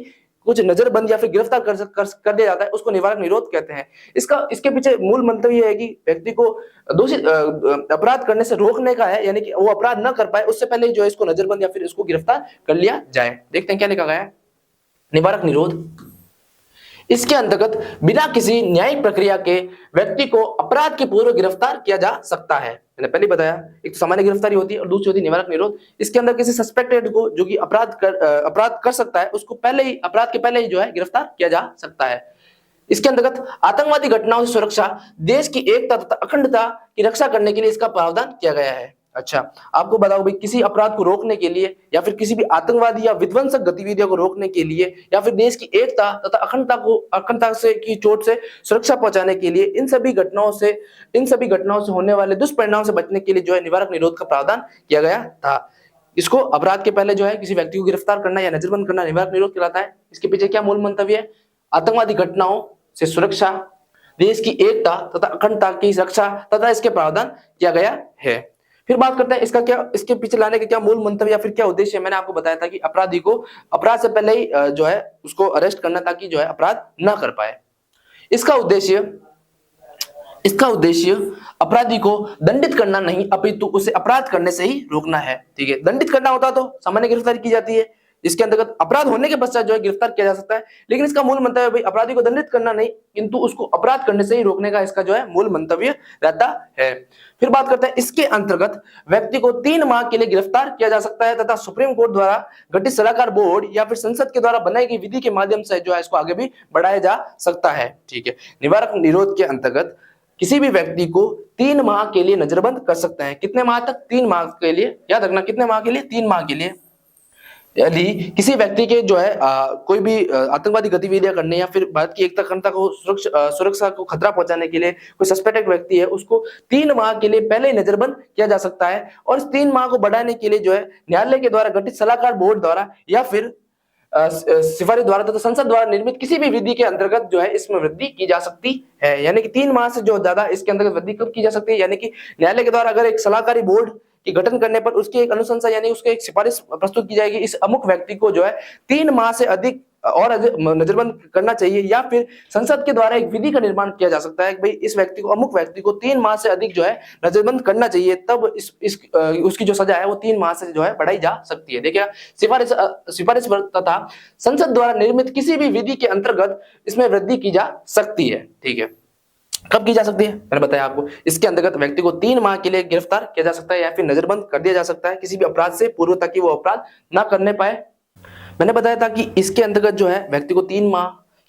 कुछ नजरबंद या फिर गिरफ्तार कर दिया जाता है, उसको निवारक निरोध कहते हैं। इसके पीछे मूल मंतव्य यह है कि व्यक्ति को दोषी अपराध करने से रोकने का है, यानी कि वो अपराध न कर पाए उससे पहले जो है इसको नजरबंद या फिर इसको गिरफ्तार कर लिया जाए। देखते हैं क्या लिखा गया है। निवारक निरोध इसके अंतर्गत बिना किसी न्यायिक प्रक्रिया के व्यक्ति को अपराध के पूर्व गिरफ्तार किया जा सकता है। मैंने पहले बताया, एक तो सामान्य गिरफ्तारी होती है और दूसरी होती है निवारक निरोध। इसके अंदर किसी सस्पेक्टेड को जो कि अपराध कर सकता है उसको अपराध के पहले ही जो है गिरफ्तार किया जा सकता है। इसके अंतर्गत आतंकवादी घटनाओं से सुरक्षा, देश की एकता तथा अखंडता की रक्षा करने के लिए इसका प्रावधान किया गया है। अच्छा, आपको बताओ भाई किसी अपराध को रोकने के लिए या फिर किसी भी आतंकवादी या विध्वंसक गतिविधियों को रोकने के लिए या फिर देश की एकता तथा अखंडता से की चोट से सुरक्षा पहुंचाने के लिए इन सभी घटनाओं से होने वाले दुष्परिणाम से बचने के लिए जो है निवारक निरोध का प्रावधान किया गया था। इसको अपराध के पहले जो है किसी व्यक्ति को गिरफ्तार करना या नजरबंद करना निवारक निरोध कहलाता है। इसके पीछे क्या मूल मंतव्य है, आतंकवादी घटनाओं से सुरक्षा, देश की एकता तथा अखंडता की रक्षा तथा इसके प्रावधान किया गया है। फिर बात करते हैं इसके पीछे लाने के क्या मूल मंतव्य या फिर क्या उद्देश्य है। मैंने आपको बताया था कि अपराधी को अपराध से पहले ही जो है उसको अरेस्ट करना ताकि जो है अपराध ना कर पाए। इसका उद्देश्य अपराधी को दंडित करना नहीं अपितु उसे अपराध करने से ही रोकना है। ठीक है, दंडित करना होता तो सामान्य गिरफ्तारी की जाती है, इसके अंतर्गत अपराध होने के पश्चात जो है गिरफ्तार किया जा सकता है। लेकिन इसका मूल मंतव्य भाई अपराधी को दंडित करना नहीं किंतु उसको अपराध करने से ही रोकने का इसका जो है मूल मंतव्य रहता है। फिर बात करते हैं इसके अंतर्गत व्यक्ति को 3 माह के लिए गिरफ्तार किया जा सकता है तथा सुप्रीम कोर्ट द्वारा गठित सलाहकार बोर्ड या फिर संसद के द्वारा बनाई गई विधि के माध्यम से जो है इसको आगे भी बढ़ाया जा सकता है। ठीक है, निवारक निरोध के अंतर्गत किसी भी व्यक्ति को 3 माह के लिए नजरबंद कर सकते हैं। कितने माह तक, 3 माह के लिए, याद रखना कितने माह के लिए, 3 माह के लिए। यदि किसी व्यक्ति के जो है कोई भी आतंकवादी गतिविधियां करने या फिर भारत की एकता अखंडता को सुरक्षा को खतरा पहुंचाने के लिए कोई सस्पेक्टेड व्यक्ति है, उसको 3 माह के लिए पहले ही नजरबंद किया जा सकता है। और इस 3 माह को बढ़ाने के लिए जो है न्यायालय के द्वारा गठित सलाहकार बोर्ड द्वारा या फिर सिफारिश द्वारा तथा संसद द्वारा निर्मित किसी भी विधि के अंतर्गत जो है इसमें वृद्धि की जा सकती है। यानी कि 3 माह से जो ज्यादा इसके अंतर्गत वृद्धि कब की जा सकती है, यानी कि न्यायालय के द्वारा अगर एक सलाहकारी बोर्ड के गठन करने पर उसकी एक अनुशंसा यानी उसके एक सिफारिश प्रस्तुत की जाएगी, इस अमुक व्यक्ति को जो है 3 माह से अधिक और नजरबंद करना चाहिए, या फिर संसद के द्वारा एक विधि का निर्माण किया जा सकता है कि भाई इस व्यक्ति को, अमुक व्यक्ति को 3 माह से अधिक जो है नजरबंद करना चाहिए, तब उसकी जो सजा है वो 3 माह से जो है बढ़ाई जा सकती है। देखिए सिफारिश तथा संसद द्वारा निर्मित किसी भी विधि के अंतर्गत इसमें वृद्धि की जा सकती है। ठीक है, कब की जा सकती है, मैंने बताया आपको। इसके अंतर्गत व्यक्ति को 3 माह के लिए गिरफ्तार किया जा सकता है या फिर नजरबंद कर दिया जा सकता है किसी भी अपराध से पूर्व ताकि वो अपराध ना करने पाए। मैंने बताया था कि इसके अंतर्गत जो है व्यक्ति को 3 माह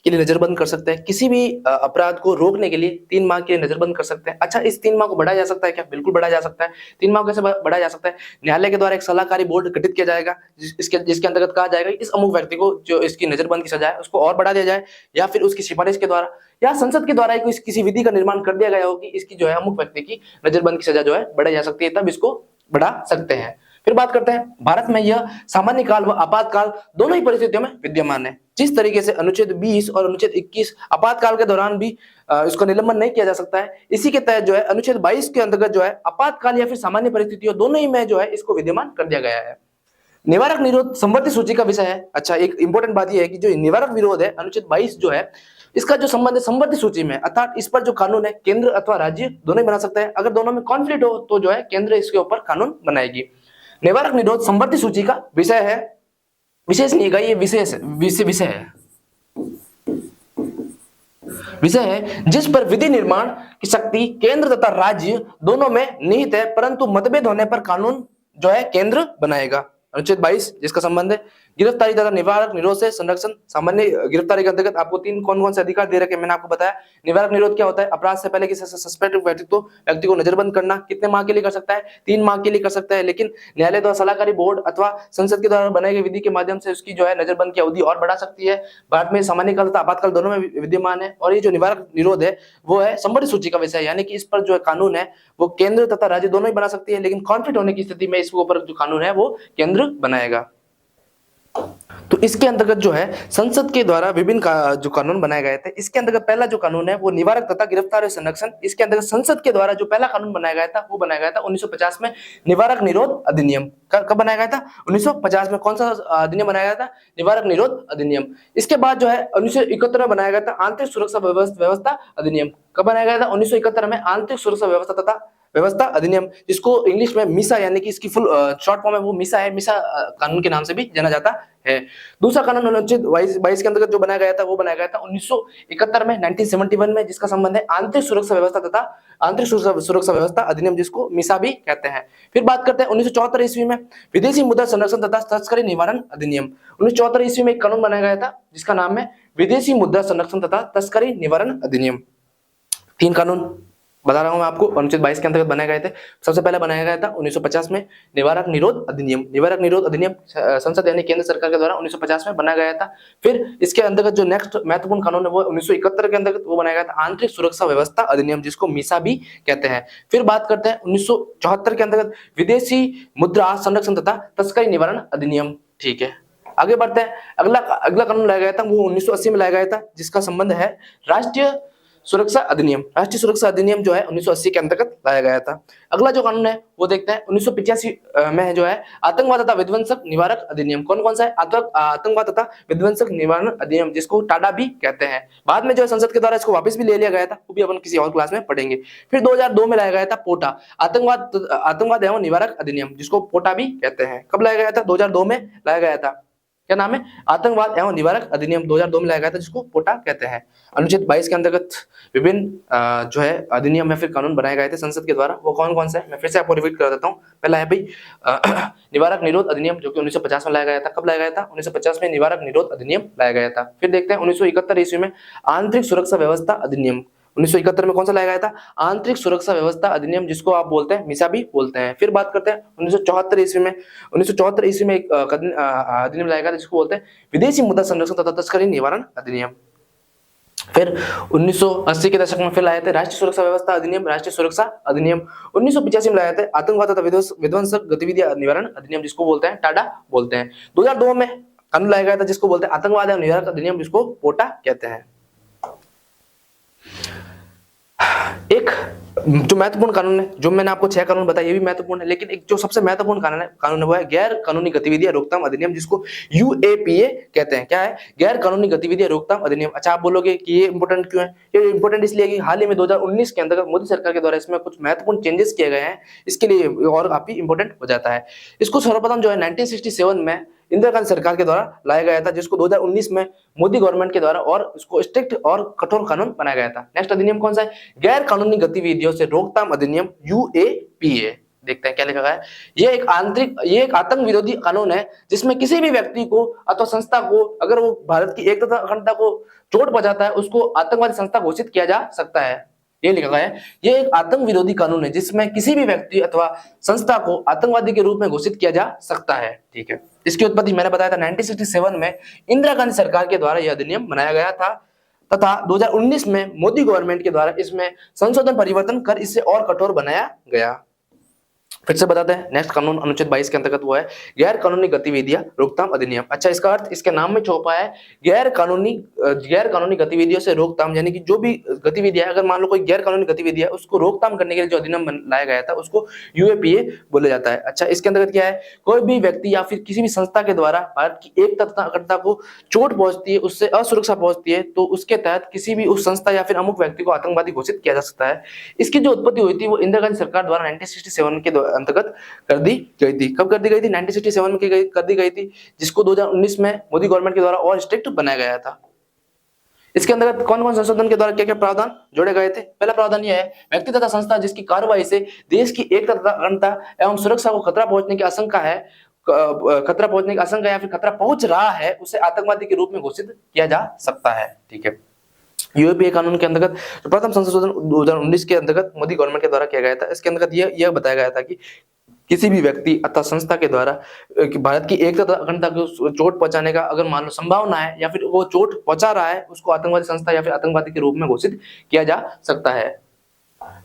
के लिए नजरबंद कर सकते हैं, किसी भी अपराध को रोकने के लिए 3 माह के लिए नजरबंद कर सकते हैं। अच्छा, इस 3 माह को बढ़ाया जा सकता है क्या? बिल्कुल बढ़ाया जा सकता है। 3 माह कैसे बढ़ाया जा सकता है? न्यायालय के द्वारा एक सलाहकारी बोर्ड गठित किया जाएगा जिसके अंतर्गत कहा जाएगा इस अमुक व्यक्ति को जो इसकी नजरबंद की सजा है उसको और बढ़ा दिया जाए, या फिर उसकी सिफारिश के द्वारा या संसद के द्वारा किसी विधि का निर्माण कर दिया गया हो कि इसकी जो है अमुक व्यक्ति की नजरबंद की सजा जो है बढ़ाई जा सकती है, तब इसको बढ़ा सकते हैं। फिर बात करते हैं, भारत में यह सामान्य काल व आपातकाल दोनों ही परिस्थितियों में विद्यमान है। जिस तरीके से अनुच्छेद 20 और अनुच्छेद 21 आपातकाल के दौरान भी इसका निलंबन नहीं किया जा सकता है, इसी के तहत जो है अनुच्छेद 22 के अंतर्गत जो है आपातकाल या फिर सामान्य परिस्थितियों दोनों ही में जो है इसको विद्यमान कर दिया गया है। निवारक निरोध संवर्ती सूची का विषय है। अच्छा, एक इंपॉर्टेंट बात यह है कि जो निवारक विरोध है अनुच्छेद 22 जो है इसका जो संबंध है संवर्ती सूची में, अर्थात इस पर जो कानून है केंद्र अथवा राज्य दोनों ही बना सकते हैं। अगर दोनों में कॉन्फ्लिक्ट हो तो जो है केंद्र इसके ऊपर कानून बनाएगी। निवारक निरोध संवर्ती सूची का विषय है, विशेष नहीं का ये विषय है जिस पर विधि निर्माण की शक्ति केंद्र तथा राज्य दोनों में निहित है, परंतु मतभेद होने पर कानून जो है केंद्र बनाएगा। अनुच्छेद 22 जिसका संबंध है गिरफ्तारी तथा निवारक निरोध से संरक्षण। सामान्य गिरफ्तारी के अंतर्गत आपको कौन कौन से अधिकार दे रखे मैंने आपको बताया। निवारक निरोध क्या होता है? अपराध से पहले किसी सस्पेक्ट व्यक्ति को नजरबंद करना। कितने माह के लिए कर सकता है? 3 माह के लिए कर सकता है, लेकिन न्यायालय द्वारा सलाहकारी बोर्ड अथवा संसद के द्वारा बनाई गई विधि के माध्यम से उसकी जो है नजरबंद की अवधि और बढ़ा सकती है। भारत में सामान्य काल तथा आपातकाल दोनों में विद्यमान है, और ये जो निवारक निरोध है वो है संवर्ती सूची का विषय, यानी कि इस पर जो कानून है वो केंद्र तथा राज्य दोनों ही बना सकती है, लेकिन कॉन्फ्लिक्ट होने की स्थिति में इसके ऊपर जो कानून है वो केंद्र बनाएगा। तो इसके अंतर्गत जो है संसद के द्वारा विभिन्न जो कानून बनाए गए थे, इसके अंतर्गत पहला जो कानून है वो निवारक तथा गिरफ्तार और संरक्षण। इसके अंतर्गत संसद के द्वारा जो पहला कानून बनाया गया था वो बनाया गया था 1950 में, निवारक निरोध अधिनियम। कब बनाया गया था? 1950 में। कौन सा अधिनियम बनाया गया था? निवारक निरोध अधिनियम। इसके बाद जो है 1971 में बनाया गया था आंतरिक सुरक्षा व्यवस्था अधिनियम। कब बनाया गया था? 1971 में आंतरिक सुरक्षा व्यवस्था अधिनियम, जिसको इंग्लिश में मिसा यानी कि इसकी फुल शॉर्ट फॉर्म है वो मिसा है, मिसा कानून के नाम से भी जाना जाता है। दूसरा कानून अनुच्छेद 22 के अंतर्गत जो बनाया गया था वो बनाया गया था 1971 में, 1971 में, जिसका संबंध है आंतरिक सुरक्षा व्यवस्था तथा आंतरिक सुरक्षा व्यवस्था अधिनियम, जिसको मिसा भी कहते हैं। फिर बात करते हैं 1974 ईस्वी में विदेशी मुद्रा संरक्षण तथा तस्करी निवारण अधिनियम। 1974 ईस्वी में एक कानून बनाया गया था जिसका नाम है विदेशी मुद्रा संरक्षण तथा तस्करी निवारण अधिनियम। 3 कानून बता रहा हूं मैं आपको, अनुच्छेद 22 के अंतर्गत बनाए गए थे। सबसे पहले बनाया गया था 1950 में निवारक निरोध अधिनियम। निवारक निरोध अधिनियम संसद यानी केंद्र सरकार के द्वारा 1950 में बनाया गया था। फिर इसके अंतर्गत जो नेक्स्ट महत्वपूर्ण कानून है वो 1971 के अंतर्गत वो बनाया गया था आंतरिक सुरक्षा व्यवस्था अधिनियम, जिसको मिसा भी कहते हैं। फिर बात करते हैं 1974 के अंतर्गत विदेशी मुद्रा संरक्षण तथा तस्करी निवारण अधिनियम। ठीक है, आगे बढ़ते हैं। अगला कानून लाया गया था वो 1980 में लाया गया था, जिसका संबंध है राष्ट्रीय सुरक्षा अधिनियम। राष्ट्रीय सुरक्षा अधिनियम जो है 1980 के अंतर्गत लाया गया था। अगला जो कानून है वो देखते हैं 1985 में जो है आतंकवाद तथा विध्वंसक निवारक अधिनियम। कौन कौन सा है? आतंकवाद तथा विध्वंसक निवारण अधिनियम, जिसको टाडा भी कहते हैं। बाद में जो है संसद के द्वारा इसको वापस भी ले लिया गया था, वो भी अपन किसी और क्लास में पढ़ेंगे। फिर 2002 में लाया गया था पोटा, आतंकवाद एवं निवारक अधिनियम, जिसको पोटा भी कहते हैं। कब लाया गया था? 2002 में लाया गया था। क्या नाम है? आतंकवाद एवं निवारक अधिनियम 2002 में लाया गया था, जिसको पोटा कहते हैं। अनुच्छेद 22 के अंतर्गत विभिन्न जो है अधिनियम या फिर कानून बनाए गए थे संसद के द्वारा। वो कौन कौन से है मैं फिर से आपको रिपीट कर देता हूँ। पहला है भाई निवारक निरोध अधिनियम, जो कि 1950 में लाया गया था। कब लाया गया था? 1950 में निवारक निरोध अधिनियम लाया गया था। फिर देखते हैं 1971 ईस्वी में आंतरिक सुरक्षा व्यवस्था अधिनियम। 1971 में कौन सा लाया गया था? आंतरिक सुरक्षा व्यवस्था अधिनियम, जिसको आप बोलते हैं मिसा भी बोलते हैं। फिर बात करते हैं 1974 ईस्वी में। 1974 ईस्वी में एक अधिनियम लाया गया था जिसको बोलते हैं विदेशी मुद्रा संरक्षण तथा तस्करी निवारण अधिनियम। फिर 1980 के दशक में फिर लाए थे राष्ट्रीय सुरक्षा व्यवस्था अधिनियम, राष्ट्रीय सुरक्षा अधिनियम। 1985 में लाए थे आतंकवाद तथा विध्वंसक गतिविधियां निवारण अधिनियम, जिसको बोलते हैं टाडा बोलते हैं। 2002 में कानून लाया गया था जिसको बोलते हैं आतंकवाद एवं निवारक अधिनियम, जिसको पोटा कहते हैं। एक जो महत्वपूर्ण कानून है, जो मैंने आपको 6 कानून बताए ये भी महत्वपूर्ण है, लेकिन एक जो सबसे महत्वपूर्ण कानून है वो है गैर कानूनी गतिविधियां रोकथाम अधिनियम, जिसको यूएपीए कहते हैं। क्या है? गैर कानूनी गतिविधियां रोकथाम अधिनियम। अच्छा, आप बोलोगे कि ये इंपॉर्टेंट क्यों है? ये इंपॉर्टेंट इसलिए कि हाल ही में 2019 के अंतर्गत मोदी सरकार के द्वारा इसमें कुछ महत्वपूर्ण चेंजेस किए गए हैं, इसके लिए और काफी इंपॉर्टेंट हो जाता है। इसको सर्वप्रथम जो है 1967 में इंदिरा गांधी सरकार के द्वारा लाया गया था, जिसको 2019 में मोदी गवर्नमेंट के द्वारा और इसको स्ट्रिक्ट और कठोर कानून बनाया गया था। नेक्स्ट अधिनियम कौन सा है? गैर कानूनी गतिविधियों से रोकथाम अधिनियम, यूएपीए। देखते हैं क्या लिखा गया है। ये एक आतंक विरोधी कानून है जिसमें किसी भी व्यक्ति को अथवा संस्था को अगर वो भारत की एकता तथा अखंडता को चोट पहुंचाता है उसको आतंकवादी संस्था घोषित किया जा सकता है। ये लिखा गया है। ये एक आतंक विरोधी कानून है जिसमें किसी भी व्यक्ति अथवा संस्था को आतंकवादी के रूप में घोषित किया जा सकता है। ठीक है, इसकी उत्पत्ति मैंने बताया था 1967 में इंदिरा गांधी सरकार के द्वारा यह अधिनियम बनाया गया था तथा 2019 में मोदी गवर्नमेंट के द्वारा इसमें संशोधन परिवर्तन कर इसे और कठोर बनाया गया। फिर से बताते हैं, नेक्स्ट कानून अनुच्छेद 22 के अंतर्गत वो है गैर कानूनी गतिविधियां रोकथाम अधिनियम। अच्छा, इसका अर्थ इसके नाम में छुपा है गैर कानूनी गतिविधियों से रोकथाम, यानी कि जो भी गतिविधियां अगर मान लो कोई गैर कानूनी गतिविधि है उसको रोकथाम करने के लिए जो अधिनियम लाया गया था उसको यूएपीए बोला जाता है। अच्छा, इसके अंतर्गत क्या है? कोई भी व्यक्ति या फिर किसी भी संस्था के द्वारा भारत की एकता तथा अखंडता को चोट पहुंचती है, उससे असुरक्षा पहुंचती है, तो उसके तहत किसी भी उस संस्था या फिर अमुक व्यक्ति को आतंकवादी घोषित किया जा सकता है। इसकी जो उत्पत्ति हुई थी वो इंदिरा गांधी सरकार द्वारा 1967 के अंतर्गत कर दी गई थी। कब कर दी गई थी? 1967 में कर दी गई थी, जिसको 2019 में मोदी गवर्नमेंट के द्वारा और स्ट्रिक्ट बनाया गया था। इसके अंतर्गत कौन कौन संशोधन के द्वारा क्या क्या प्रावधान जोड़े गए थे? पहला प्रावधान यह है व्यक्ति तथा संस्था जिसकी कार्रवाई से देश की एकता तथा अखंडता एवं सुरक्षा को खतरा पहुंचने की आशंका या फिर खतरा पहुंच रहा है उसे आतंकवादी के रूप में घोषित किया जा सकता है। ठीक है, यूएपीए कानून के अंतर्गत प्रथम संशोधन 2019 के अंतर्गत मोदी गवर्नमेंट के द्वारा किया गया था। इसके अंतर्गत यह बताया गया था कि किसी भी व्यक्ति अथवा संस्था के द्वारा भारत की एकता तथा अखंडता को चोट पहुंचाने का अगर मान लो संभावना है या फिर वो चोट पहुंचा रहा है उसको आतंकवादी संस्था या फिर आतंकवादी के रूप में घोषित किया जा सकता है।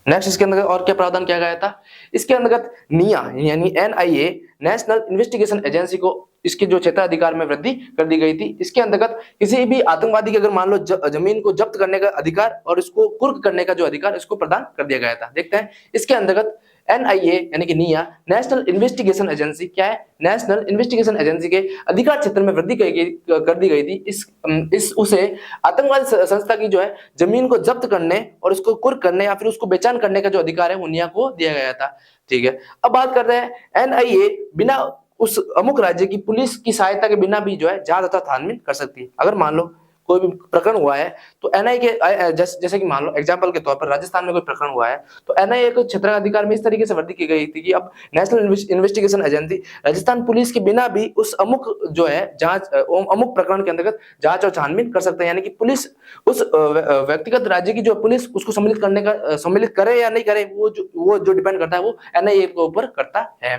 नेक्स्ट, इसके अंतर्गत और क्या प्रावधान किया गया था? इसके अंतर्गत निया यानी एनआईए नेशनल इन्वेस्टिगेशन एजेंसी को इसके जो क्षेत्राधिकार में वृद्धि कर दी गई थी। इसके अंतर्गत किसी भी आतंकवादी के अगर मान लो जमीन को जब्त करने का अधिकार और इसको कुर्क करने का जो अधिकार इसको प्रदान कर दिया गया था। देखते हैं, इसके अंतर्गत एनआईए यानी कि निया नेशनल इन्वेस्टिगेशन एजेंसी क्या है? नेशनल इन्वेस्टिगेशन एजेंसी के अधिकार क्षेत्र में वृद्धि कर दी गई थी। उसे आतंकवादी संस्था की जो है जमीन को जब्त करने और उसको कुर्क करने या फिर उसको बेचान करने का जो अधिकार है वो निया को दिया गया था। ठीक है, अब बात कर रहे हैं एनआईए बिना उस अमुक राज्य की पुलिस की सहायता के बिना भी जो है जांच तथा छानबीन कर सकती है। अगर मान लो कोई भी प्रकरण हुआ है तो एनआईए के जैसे कि मान लो एग्जांपल के तौर पर राजस्थान में कोई प्रकरण हुआ है तो एनआईए को क्षेत्राधिकार में इस तरीके से वृद्धि की गई थी कि अब national investigation agency Rajasthan police के बिना भी उस अमुक जो है जांच अमुक प्रकरण के अंतर्गत जांच और छानबीन कर सकते हैं। यानी कि पुलिस उस व्यक्तिगत राज्य की जो पुलिस उसको सम्मिलित करे या नहीं करे वो जो डिपेंड करता है वो एनआईए के ऊपर करता है।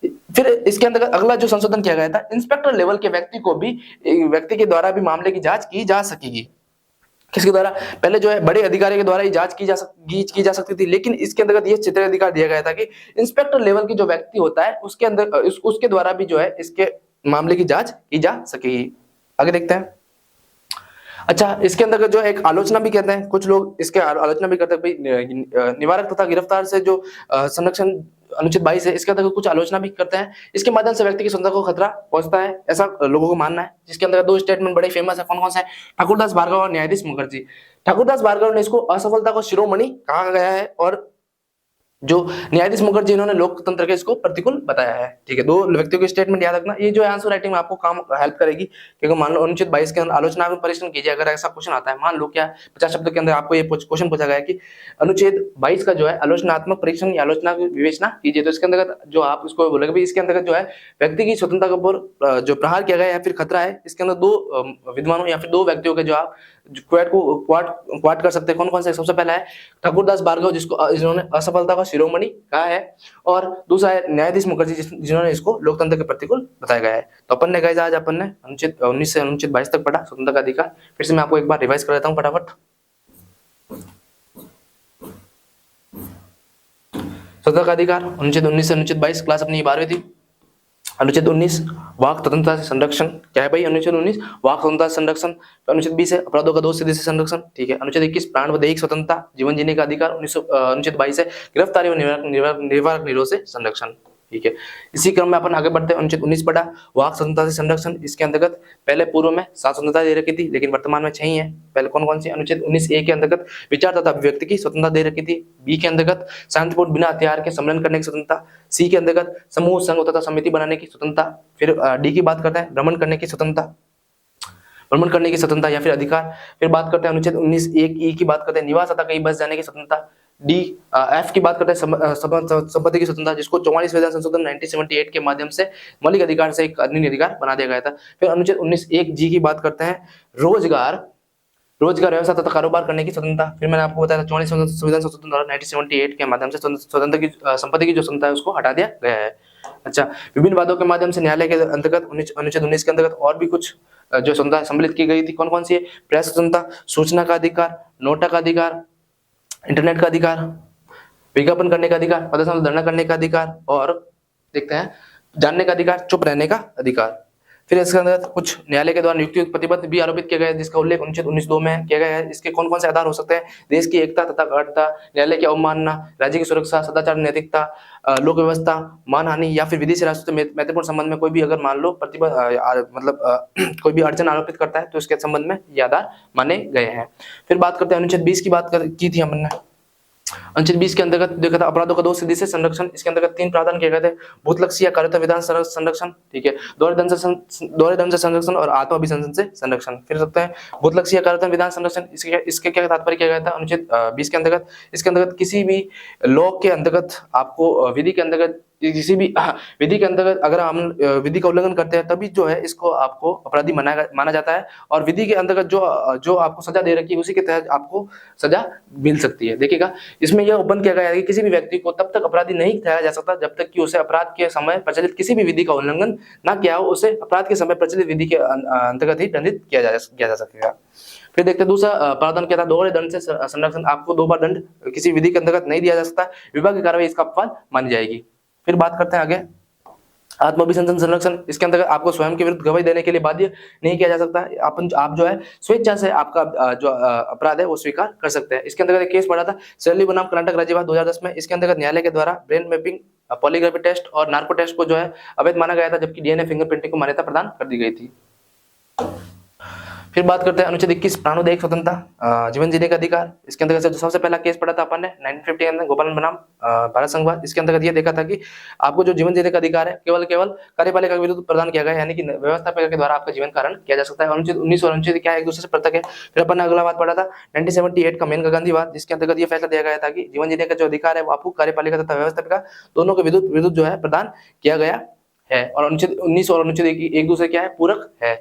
फिर इसके अंतर्गत अगला जो संशोधन किया गया था इंस्पेक्टर लेवल के व्यक्ति के द्वारा भी मामले की जांच की जा सकेगी। किसके द्वारा? पहले जो है बड़े अधिकारी के द्वारा ही जांच की जा सकती थी, लेकिन इसके अंतर्गत ये क्षेत्राधिकार दिया गया था कि इंस्पेक्टर लेवल की जो व्यक्ति होता है उसके द्वारा भी जो है इसके मामले की जांच की जा सकेगी। आगे देखते हैं। अच्छा, इसके अंतर्गत जो एक आलोचना भी कहते हैं, कुछ लोग इसके आलोचना भी करते हैं भाई निवारक तथा गिरफ्तार से जो संरक्षण अनुच्छेद 22 है इसके अंतर्गत कुछ आलोचना भी करते हैं। इसके माध्यम से व्यक्ति की स्वतंत्रता को खतरा पहुंचता है, ऐसा लोगों को मानना है। जिसके अंतर्गत 2 स्टेटमेंट बड़े फेमस है, कौन कौन से? ठाकुरदास भार्गव और न्यायाधीश मुखर्जी। ठाकुरदास भार्गव ने इसको असफलता को शिरोमणि कहा गया है और जो न्यायाधीश मुखर्जी इन्होंने लोकतंत्र के इसको प्रतिकूल बताया है। ठीक है, 2 व्यक्तियों के स्टेटमेंट याद रखना, ये जो है आंसर राइटिंग में आपको काम हेल्प करेगी। क्योंकि मान लो अनुच्छेद 22 के अंदर आलोचना में परीक्षण कीजिए, अगर ऐसा क्वेश्चन आता है, मान लो क्या 50 शब्द के अंदर आपको ये क्वेश्चन पूछा गया कि अनुच्छेद 22 का जो है आलोचनात्मक परीक्षण या आलोचना की विवेचना कीजिए, तो इसके अंतर्गत जो आप इसको बोलेंगे भाई इसके अंतर्गत जो है व्यक्ति की स्वतंत्रता के ऊपर जो प्रहार किया गया या फिर खतरा है, इसके अंदर 2 विद्वानों या फिर 2 व्यक्तियों के जो आप क्वाट को क्वाट कर सकते हैं। कौन कौन से? सबसे पहला है ठाकुरदास भार्गव, जिसको इन्होंने असफलता का शिरोमणि कहा है, और दूसरा है न्यायाधीश मुखर्जी, जिन्होंने इसको लोकतंत्र के प्रतिकूल बताया गया है। तो अपन ने गाइस आज अपन ने अनुच्छेद 19 से अनुच्छेद 22 तक पढ़ा स्वतंत्रता का अधिकार। फिर से मैं आपको एक बार रिवाइज कर देता हूँ फटाफट। स्वतंत्रता का अधिकार अनुच्छेद 19 से अनुच्छेद 22, क्लास अपनी 12वीं थी। अनुच्छेद 19 वाक स्वतंत्रता से संरक्षण, क्या है भाई? अनुच्छेद 19 वाक स्वतंत्रता से संरक्षण। अनुच्छेद 20 है अपराधों का दोष सिद्धि से संरक्षण, ठीक है। अनुच्छेद 21 प्राण व दैहिक स्वतंत्रता, जीवन जीने का अधिकार। अनुच्छेद 22 है गिरफ्तारी व निवारक निरोध से संरक्षण, ठीक है। इसी क्रम में अपन आगे बढ़ते हैं। अनुच्छेद 19 पढ़ा वाक स्वतंत्रता से संरक्षण। इसके अंतर्गत पहले पूर्व में 7 स्वतंत्रता दे रखी थी, लेकिन वर्तमान में 6 ही है। पहले कौन कौन सी? अनुच्छेद 19 ए के अंतर्गत विचार तथा अभिव्यक्ति की स्वतंत्रता दे रखी थी। बी के अंतर्गत शांतिपूर्ण बिना हथियार के सम्मेलन करने की स्वतंत्रता। सी के अंतर्गत समूह संघ तथा समिति बनाने की स्वतंत्रता। फिर डी की बात करते हैं भ्रमण करने की स्वतंत्रता, भ्रमण करने की स्वतंत्रता या फिर अधिकार। फिर बात करते हैं अनुच्छेद 19 एक ई की बात करते हैं निवास तथा कहीं बस जाने की स्वतंत्रता। डी एफ की बात करते हैं संपत्ति की स्वतंत्रता, जिसको 44 संविधान संशोधन 1978 के माध्यम से मौलिक अधिकार से एक अधिनियम अधिकार बना दिया गया था। फिर अनुच्छेद 19 एक जी की बात करते हैं रोजगार व्यवसाय तथा कारोबार करने की स्वतंत्रता। फिर मैंने आपको बताया 44 संविधान संशोधन द्वारा 1978 के माध्यम से स्वतंत्र की संपत्ति की जो स्वतंत्रता है उसको हटा दिया गया है। अच्छा, विभिन्न वादों के माध्यम से न्यायालय के अंतर्गत अनुच्छेद 19 के अंतर्गत और भी कुछ जो स्वतंत्रता सम्मिलित की गई थी। कौन कौन सी है? प्रेस स्वतंत्रता, सूचना का अधिकार, नोटा का अधिकार, इंटरनेट का अधिकार, विज्ञापन करने का अधिकार, प्रदर्शन धरना करने का अधिकार, और देखते हैं जानने का अधिकार, चुप रहने का अधिकार। फिर इसके अंदर कुछ न्यायालय के द्वारा नियुक्ति प्रतिबद्ध भी आरोपित किया गया है, जिसका उल्लेख अनुच्छेद 19(2) में किया गया है। इसके कौन कौन से आधार हो सकते हैं? देश की एकता तथा अखंडता, न्यायालय की अवमानना, राज्य की सुरक्षा, सदाचार, नैतिकता, लोक व्यवस्था, मानहानि, या फिर विधि से राष्ट्र से महत्वपूर्ण संबंध में कोई भी अगर मान लो कोई भी अड़चन आरोपित करता है तो इसके संबंध में ये आधार माने गए हैं। फिर बात करते हैं अनुच्छेद 20 की बात की थी हमने। अनुच्छेद 20 के अंतर्गत देखा था अपराधों का दोष सिद्धि से संरक्षण। इसके अंतर्गत 3 प्रावधान किए गए थे, भूतलक्षी या कार्यता विधान संरक्षण, ठीक है, दोहरे दंड से संरक्षण और आत्माभिसंधन से संरक्षण। फिर सकते हैं भूतलक्षी या कार्यता विधान संरक्षण, इसके क्या तात्पर्य किया गया था अनुच्छेद 20 के अंतर्गत? इसके अंतर्गत किसी भी लॉ के अंतर्गत आपको विधि के अंतर्गत किसी भी विधि के अंतर्गत अगर हम विधि का उल्लंघन करते हैं तभी जो है इसको आपको अपराधी माना जाता है, और विधि के अंतर्गत जो आपको सजा दे रखी है उसी के तहत आपको सजा मिल सकती है। देखिएगा इसमें यह उपबंध किया गया है कि किसी भी व्यक्ति को तब तक अपराधी नहीं ठहराया जा सकता जब तक कि उसे अपराध के समय प्रचलित किसी भी विधि का उल्लंघन ना किया हो, उसे अपराध के समय प्रचलित विधि के अंतर्गत ही दंडित किया जा सकेगा। फिर देखते हैं दूसरा प्रावधान क्या था, दोहरे दंड से संरक्षण। आपको 2 बार दंड किसी विधि के अंतर्गत नहीं दिया जा सकता, विभाग की कार्रवाई इसका अपवाद मानी जाएगी। फिर बात करते हैं आगे आत्माभिसंधन संरक्षण। इसके अंतर्गत आपको स्वयं के विरुद्ध गवाही देने के लिए बाध्य नहीं किया जा सकता, आप जो है स्वेच्छा से आपका जो अपराध है वो स्वीकार कर सकते हैं। इसके अंतर्गत एक केस पड़ा था शैली बनाम कर्नाटक राज्यवाद 2010 में। इसके अंतर्गत न्यायालय के द्वारा ब्रेन मैपिंग, पॉलीग्राफी टेस्ट और नार्को टेस्ट को जो है अवैध माना गया था, जबकि डीएनए फिंगरप्रिंटिंग को मान्यता प्रदान कर दी गई थी। फिर बात करते हैं अनुच्छेद 21 प्राणोदैहिक स्वतंत्रता, जीवन जीने का अधिकार। इसके अंतर्गत सबसे पहला केस पढ़ा था अपन ने 1950 के अंदर गोपालन बनाम भारत संघवाद। इसके अंतर्गत ये देखा था कि आपको जो जीवन जीने का अधिकार है केवल कार्यपालिका के विरुद्ध प्रदान किया गया है, यानी कि व्यवस्थापिका के द्वारा आपका जीवन कारण किया जा सकता है। अनुच्छेद 19 और अनुच्छेद क्या एक दूसरे से पृथक है। फिर अपन ने अगला बात पढ़ा था 1978 का मेनका गांधीवाद, जिसके अंतर्गत ये फैसला दिया गया था कि जीवन जीने का जो अधिकार है वो आपको कार्यपालिका तथा व्यवस्थापिका दोनों के विरुद्ध जो है प्रदान किया गया है, और अनुच्छेद 19 और अनुच्छेद एक दूसरे क्या है, पूरक है।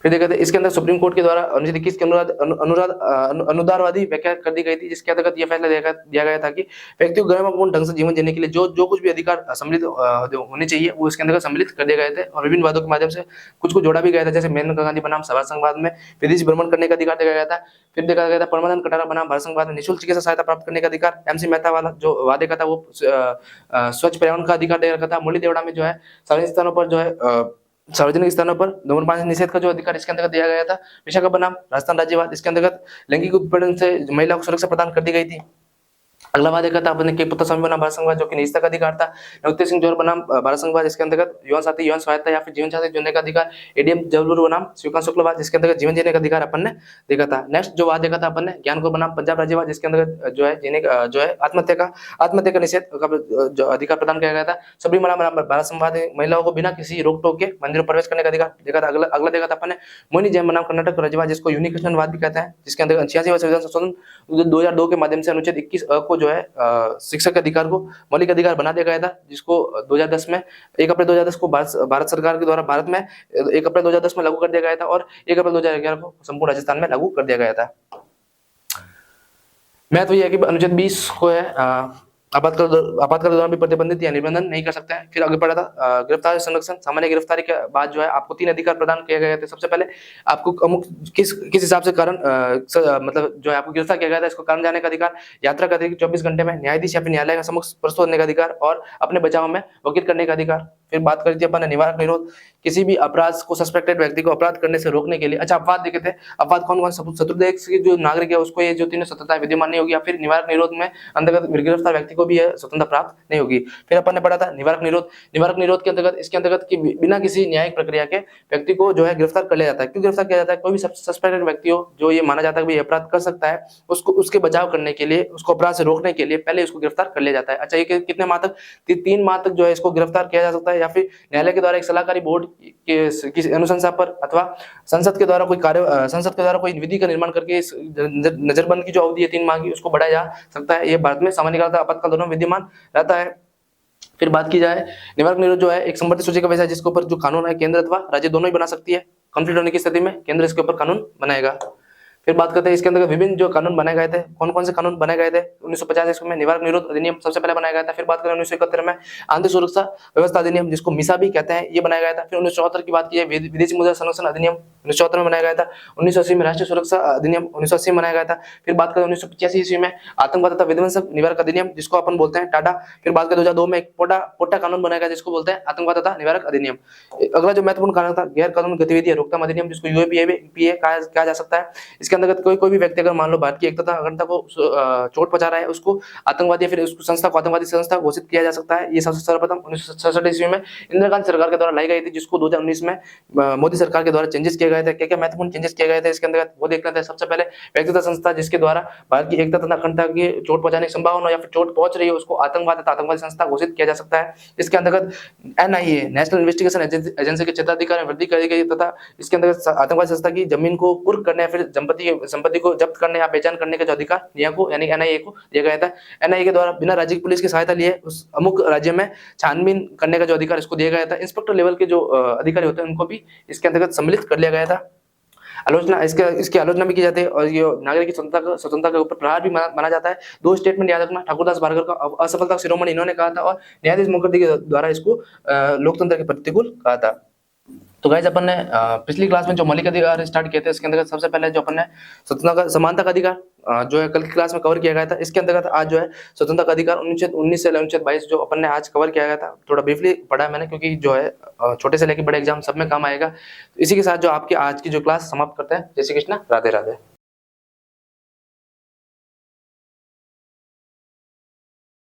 फिर देखा था इसके अंदर सुप्रीम कोर्ट के द्वारा अनुच्छेद 21 के अनुदारवादी व्याख्या कर दी गई थी, जिसके अंतर्गत यह फैसला दिया गया था कि व्यक्ति को गरिमापूर्ण ढंग से जीवन जीने के लिए जो कुछ भी अधिकार सम्मिलित होने चाहिए वो इसके अंतर्गत सम्मिलित कर दिए गए थे, और विभिन्न वादों के माध्यम से कुछ को जोड़ा भी गया था, जैसे मेनका गांधी बनाम भारत संघवाद में विदेश भ्रमण करने का अधिकार दिया गया था। फिर देखा गया था परमानंद कटारा बनाम भारत संघवाद में निःशुल्क चिकित्सा सहायता प्राप्त करने का अधिकार। एमसी मेहता वाला जो वादे का था वो स्वच्छ पर्यावरण का अधिकार दे रखा था। मुरली देवड़ा में जो है सार्वजनिक स्थानों पर धूम्रपान निषेध का जो अधिकार इसके अंतर्गत दिया गया था। विशाखा बनाम राजस्थान राज्यवाद, इसके अंतर्गत लैंगिक उत्पीड़न से महिला को सुरक्षा प्रदान कर दी गई थी। अगला वाद देखा था अपने के पुत्र स्वामी बनाम भारत संघवाद, जो कि निजता का अधिकार था। नवतेज सिंह जोहर बनाम भारत संघवाद, इसके अंतर्गत यौन साथी यौन स्वायत्ता या फिर जीवन साथी चुनने का अधिकार। एडीएम जबलपुर बनाम श्रीकांत शुक्लवाद, जिसके अंतर्गत जीवन जीने का अधिकार अपन ने देखा था। नेक्स्ट जो वाद देखा था अपन ने ज्ञानकुमार बनाम पंजाब राज्यवाद, जिसके अंतर्गत जो है जीने का जो है आत्महत्या का निषेध का जो अधिकार प्रदान किया गया था। सबरीमाला बनाम भारत संघवाद, महिलाओं को बिना किसी रोक टोक के मंदिरों प्रवेश करने का अधिकार देखा था। अगला देखा था अपन ने मोहिनी जैन बनाम कर्नाटक राज्यवाद, जिसको यूनिकृष्णवाद भी कहते हैं, जिसके अंतर्गत 86वां संविधान संशोधन 2002 के माध्यम से अनुच्छेद 21 को जो है शिक्षक के अधिकार को मौलिक अधिकार बना दिया गया था, जिसको 2010 में 1 अप्रैल 2010 को भारत सरकार के द्वारा भारत में 1 अप्रैल 2010 में लागू कर दिया गया था और 1 अप्रैल 2011 को संपूर्ण राजस्थान में लागू कर दिया गया था। महत्व यह है कि अनुच्छेद 20 को है आपातकाल के दौरान भी प्रतिबंधित या निबंधन नहीं कर सकते हैं। फिर आगे पढ़ा था गिरफ्तारी संरक्षण। सामान्य गिरफ्तारी के बाद जो है आपको 3 अधिकार प्रदान किए गए थे। सबसे पहले आपको अमुक किस हिसाब से कारण मतलब जो है आपको गिरफ्तार किया गया था इसको कारण जानने का अधिकार, यात्रा का अधिकार 24 घंटे में, न्यायाधीश या फिर न्यायालय के समक्ष प्रस्तुत होने का अधिकार और अपने बचाव में वकील करने का अधिकार। फिर बात करी थी अपन निवारक निरोध। किसी भी अपराध को सस्पेक्टेड व्यक्ति को अपराध करने से रोकने के लिए, अच्छा अपवाद देखे थे, अपवाद कौन कौन शत्रुदेश के जो नागरिक है उसको ये जो तीनों स्वतंत्रता विद्यमान नहीं होगी, या फिर निवारक निरोध में अंतर्गत गिरफ्तार व्यक्ति को भी यह स्वतंत्रता प्राप्त नहीं होगी। फिर अपन ने पढ़ा था निवारक निरोध। निवारक निरोध के अंतर्गत इसके अंतर्गत कि बिना किसी न्यायिक प्रक्रिया के व्यक्ति को जो है गिरफ्तार कर लिया जाता है। क्यों गिरफ्तार किया जाता है? कोई भी सस्पेक्टेड व्यक्ति हो जो ये माना जाता है कि अपराध कर सकता है, उसको उसके बचाव करने के लिए, उसको अपराध से रोकने के लिए पहले उसको गिरफ्तार कर लिया जाता है। अच्छा ये कितने माह तक? 3 माह तक जो है इसको गिरफ्तार किया जा सकता है, या फिर न्यायालय के द्वारा एक सलाहकारी बोर्ड की अनुशंसा पर अथवा संसद के द्वारा कोई विधि का निर्माण करके इस नजरबंद की जो अवधि है 3 माह की उसको बढ़ाया जा सकता है। ये भारत में सामान्य काल आपातकाल दोनों विद्यमान रहता है। फिर बात की जाए निवारक निरोध जो है एक संबंधित सूची का विषय है जिसके ऊपर जो कानून है केंद्र अथवा राज्य दोनों ही बना सकती है। कॉन्फ्लिक्ट होने की स्थिति में केंद्र इसके ऊपर कानून बनाएगा। फिर बात करते हैं इसके अंदर विभिन्न जो कानून बनाए गए थे, कौन कौन से कानून बनाए गए थे। 1950 ईस्वी में निवारक निरोध अधिनियम सबसे पहले बनाया गया था। फिर बात करें 1971 में आंतरिक सुरक्षा व्यवस्था अधिनियम, जिसको मिसा भी कहते हैं, ये बनाया गया था। फिर 1974 की बात की जाए विदेशी मुद्रा संरक्षण अधिनियम 1974 में बनाया गया था। 1980 में राष्ट्रीय सुरक्षा अधिनियम 1980 में बनाया गया था। फिर बात करें 1985 ईस्वी में आतंकवाद तथा विध्वंसक निवारक अधिनियम, जिसको अपन बोलते हैं टाटा। फिर बात करें 2002 में एक पोटा कानून बनाया गया जिसको बोलते हैं आतंकवाद तथा निवारक अधिनियम। अगला जो महत्वपूर्ण कानून था गैर कानूनी गतिविधि रोकथाम अधिनियम, जिसको यूएपीए कहा जा सकता है। इसके अंतर्गत कोई भी व्यक्ति अगर मान लो भारत की एकता तथा अखंडता को चोट पहुंचा रहा है उसको आतंकवादी या फिर उसको संस्था को आतंकवादी संस्था घोषित किया जा सकता है। ये सबसे सर्वप्रथम 1967 ईस्वी में इंदिरा गांधी सरकार के द्वारा लाई गई थी, जिसको 2019 में मोदी सरकार के द्वारा चेंजेस किए गए थे। क्या क्या महत्वपूर्ण चेंजेस किए गए थे इसके अंतर्गत वो देखना था। सबसे पहले व्यक्तिगत संस्था जिसके द्वारा भारत की एकता तथा अखंडता की चोट पहुंचाने की संभावना या फिर चोट पहुंच रही है उसको आतंकवाद तथा आतंकवादी संस्था घोषित किया जा सकता है। इसके अंतर्गत एनआईए नेशनल इन्वेस्टिगेशन एजेंसी के क्षेत्राधिकार में वृद्धि करी गई तथा इसके अंतर्गत आतंकवादी संस्था की जमीन को कुर्क करने या फिर संपत्ति को जब्त करने या पहचान करने का जो अधिकार निया को यानी एनआईए को दिया गया था। एनआईए के द्वारा बिना राज्य पुलिस की सहायता लिए उस अमुक राज्य में छानबीन करने का जो अधिकार इसको दिया गया था। इंस्पेक्टर लेवल के जो अधिकारी होते हैं उनको भी इसके अंतर्गत सम्मिलित कर लिया गया था। आलोचना इसकी आलोचना भी की जाती है और ये नागरिक की स्वतंत्रता के ऊपर प्रहार भी माना जाता है। 2 स्टेटमेंट याद रखना, ठाकुरदास भार्गव का असफलता शिरोमणि इन्होंने कहा था और न्यायाधीश मुखर्जी के द्वारा इसको लोकतंत्र के प्रतिकूल कहा था। तो गाइस अपन ने पिछली क्लास में जो मौलिक अधिकार स्टार्ट किए थे इसके अंतर्गत सबसे पहले जो अपन ने स्वतंत्रता का समानता का अधिकार जो है कल की क्लास में कवर किया गया था। इसके अंतर्गत आज जो है स्वतंत्रता का अधिकार 19 से अनुच्छेद 22 जो अपन ने आज कवर किया गया था, थोड़ा ब्रीफली पढ़ा है मैंने क्योंकि जो है छोटे से लेकर बड़े एग्जाम सब में काम आएगा। इसी के साथ जो आपकी आज की जो क्लास समाप्त करते हैं। जय श्री कृष्ण, राधे राधे।